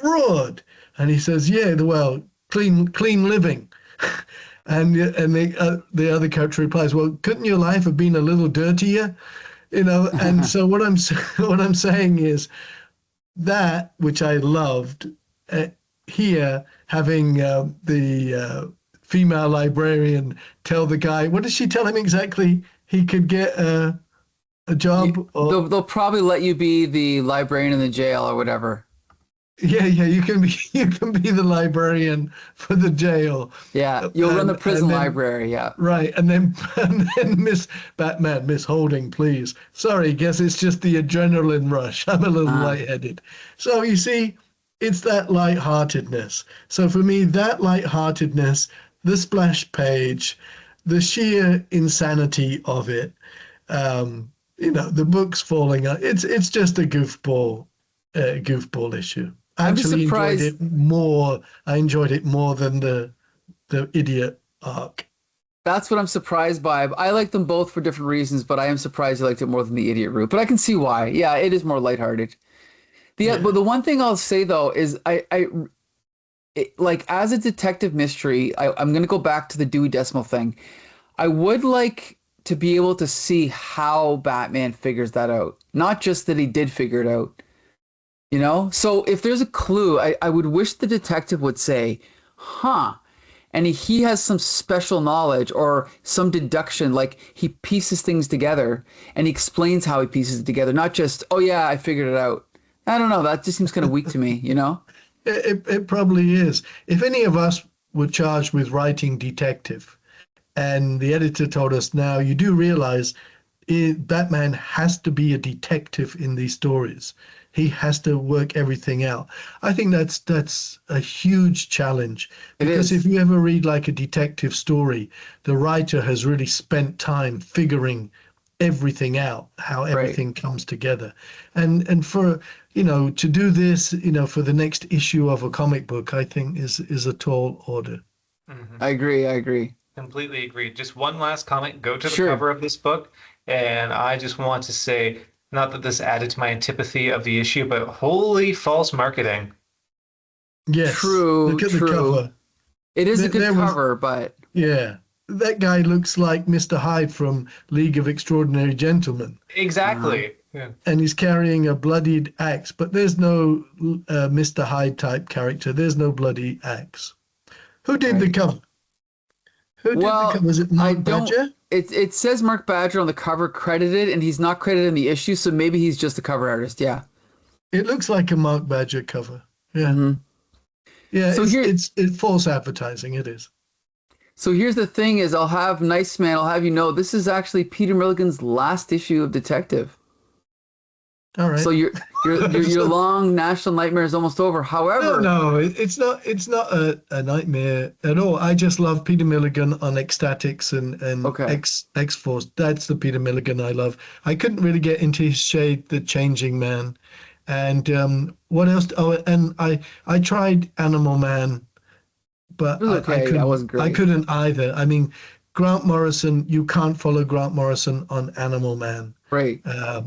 broad," and he says, "Yeah, well, clean living." And the other character replies, "Well, couldn't your life have been a little dirtier?" And so what I'm saying is that, which I loved, here having the female librarian tell the guy, what does she tell him exactly? He could get a job, or They'll probably let you be the librarian in the jail or whatever. yeah, you can be the librarian for the jail. Yeah, you'll run the prison then, library. Yeah. right, and then Miss Batman, Miss Holding, please. Sorry, guess it's just the adrenaline rush. I'm a little lightheaded. So you see, it's that lightheartedness. So for me, that lightheartedness, the splash page, the sheer insanity of it, the book's falling out. It's just a goofball issue. I I'm just actually surprised. enjoyed it more. I enjoyed it more than the idiot arc. That's what I'm surprised by. I like them both for different reasons, but I am surprised you liked it more than the idiot route. But I can see why. Yeah, it is more lighthearted. But the one thing I'll say though is like as a detective mystery, I'm going to go back to the Dewey Decimal thing. I would like to be able to see how Batman figures that out. not just that he did figure it out. You know? So if there's a clue, I would wish the detective would say, huh, and he has some special knowledge or some deduction, like he pieces things together and he explains how he pieces it together, not just, oh yeah, I figured it out. I don't know, that just seems kind of weak to me, you know? It probably is. If any of us were charged with writing detective and the editor told us, now you do realize Batman has to be a detective in these stories. He has to work everything out. I think that's a huge challenge, because if you ever read like a detective story, the writer has really spent time figuring everything out, how everything comes together. And for, to do this, for the next issue of a comic book, I think is a tall order. Mm-hmm. I agree. Completely agree. Just one last comment. Go to the cover of this book. And I just want to say, not that this added to my antipathy of the issue, but holy false marketing. Yes. True. Look at the cover. It is a good cover, but... Yeah. That guy looks like Mr. Hyde from League of Extraordinary Gentlemen. Exactly. Yeah. And he's carrying a bloodied axe, but there's no Mr. Hyde type character. There's no bloody axe. Who did the cover? Who did the cover? Was it Mark Badger? It says Mark Badger on the cover, credited, and he's not credited in the issue, so maybe he's just the cover artist. Yeah. It looks like a Mark Badger cover. Yeah. Mm-hmm. Yeah. So it's false advertising. It is. So here's the thing: is I'll have you know, this is actually Peter Milligan's last issue of Detective. All right. So your long national nightmare is almost over. However, no, it's not a nightmare at all. I just love Peter Milligan on Ecstatics and X-Force. That's the Peter Milligan I love. I couldn't really get into his shade, The Changing Man, and what else? Oh, and I tried Animal Man, but I couldn't either. I mean, Grant Morrison, you can't follow Grant Morrison on Animal Man. Right.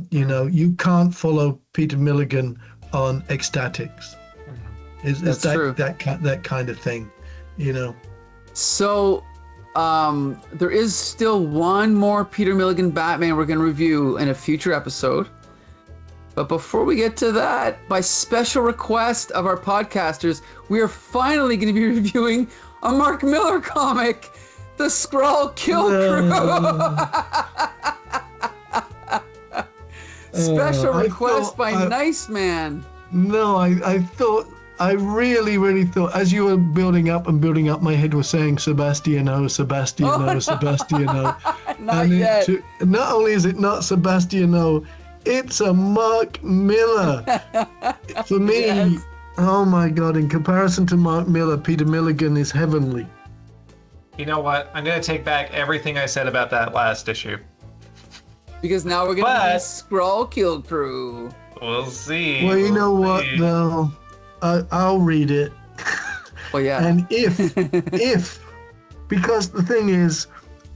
You can't follow Peter Milligan on Ecstatics. It's true. That kind of thing, So, there is still one more Peter Milligan Batman we're going to review in a future episode. But before we get to that, by special request of our podcasters, we are finally going to be reviewing a Mark Millar comic, The Skrull Kill Crew. Special request by Nice Man. No, I really thought, as you were building up, my head was saying Sebastiano. Not yet. Not only is it not Sebastiano, it's a Mark Millar. For me, yes. Oh my God, in comparison to Mark Millar, Peter Milligan is heavenly. You know what? I'm going to take back everything I said about that last issue. Because now we're going to be Skrull Kill Crew. We'll see. Well, you know what, though? I'll read it. Oh, yeah. And if, because the thing is,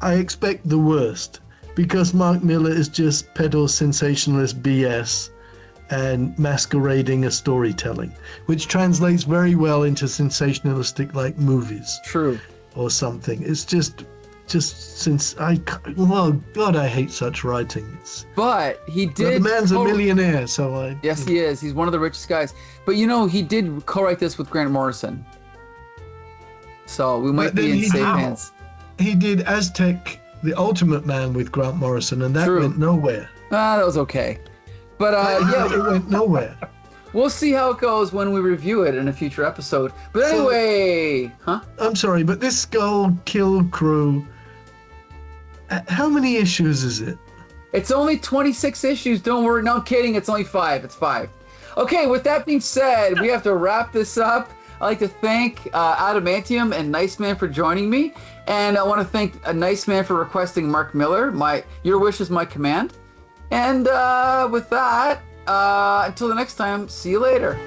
I expect the worst. Because Mark Millar is just pedo sensationalist BS and masquerading as storytelling, which translates very well into sensationalistic, like, movies. True. Or something. It's just since God, I hate such writing. But he did. Well, the man's a millionaire, so Yes, he is. He's one of the richest guys. But he did co-write this with Grant Morrison. So we might be in safe hands. He did Aztec, the Ultimate Man, with Grant Morrison, and that went nowhere. That was okay. But it went nowhere. We'll see how it goes when we review it in a future episode. But anyway, I'm sorry, but this Skrull Kill Crew, how many issues is it? It's only 26 issues. Don't worry. No, I'm kidding. It's only 5. It's 5. Okay, with that being said, we have to wrap this up. I'd like to thank Adamantium and Nice Man for joining me. And I want to thank a Nice Man for requesting Mark Millar. Your wish is my command. And with that, until the next time, see you later.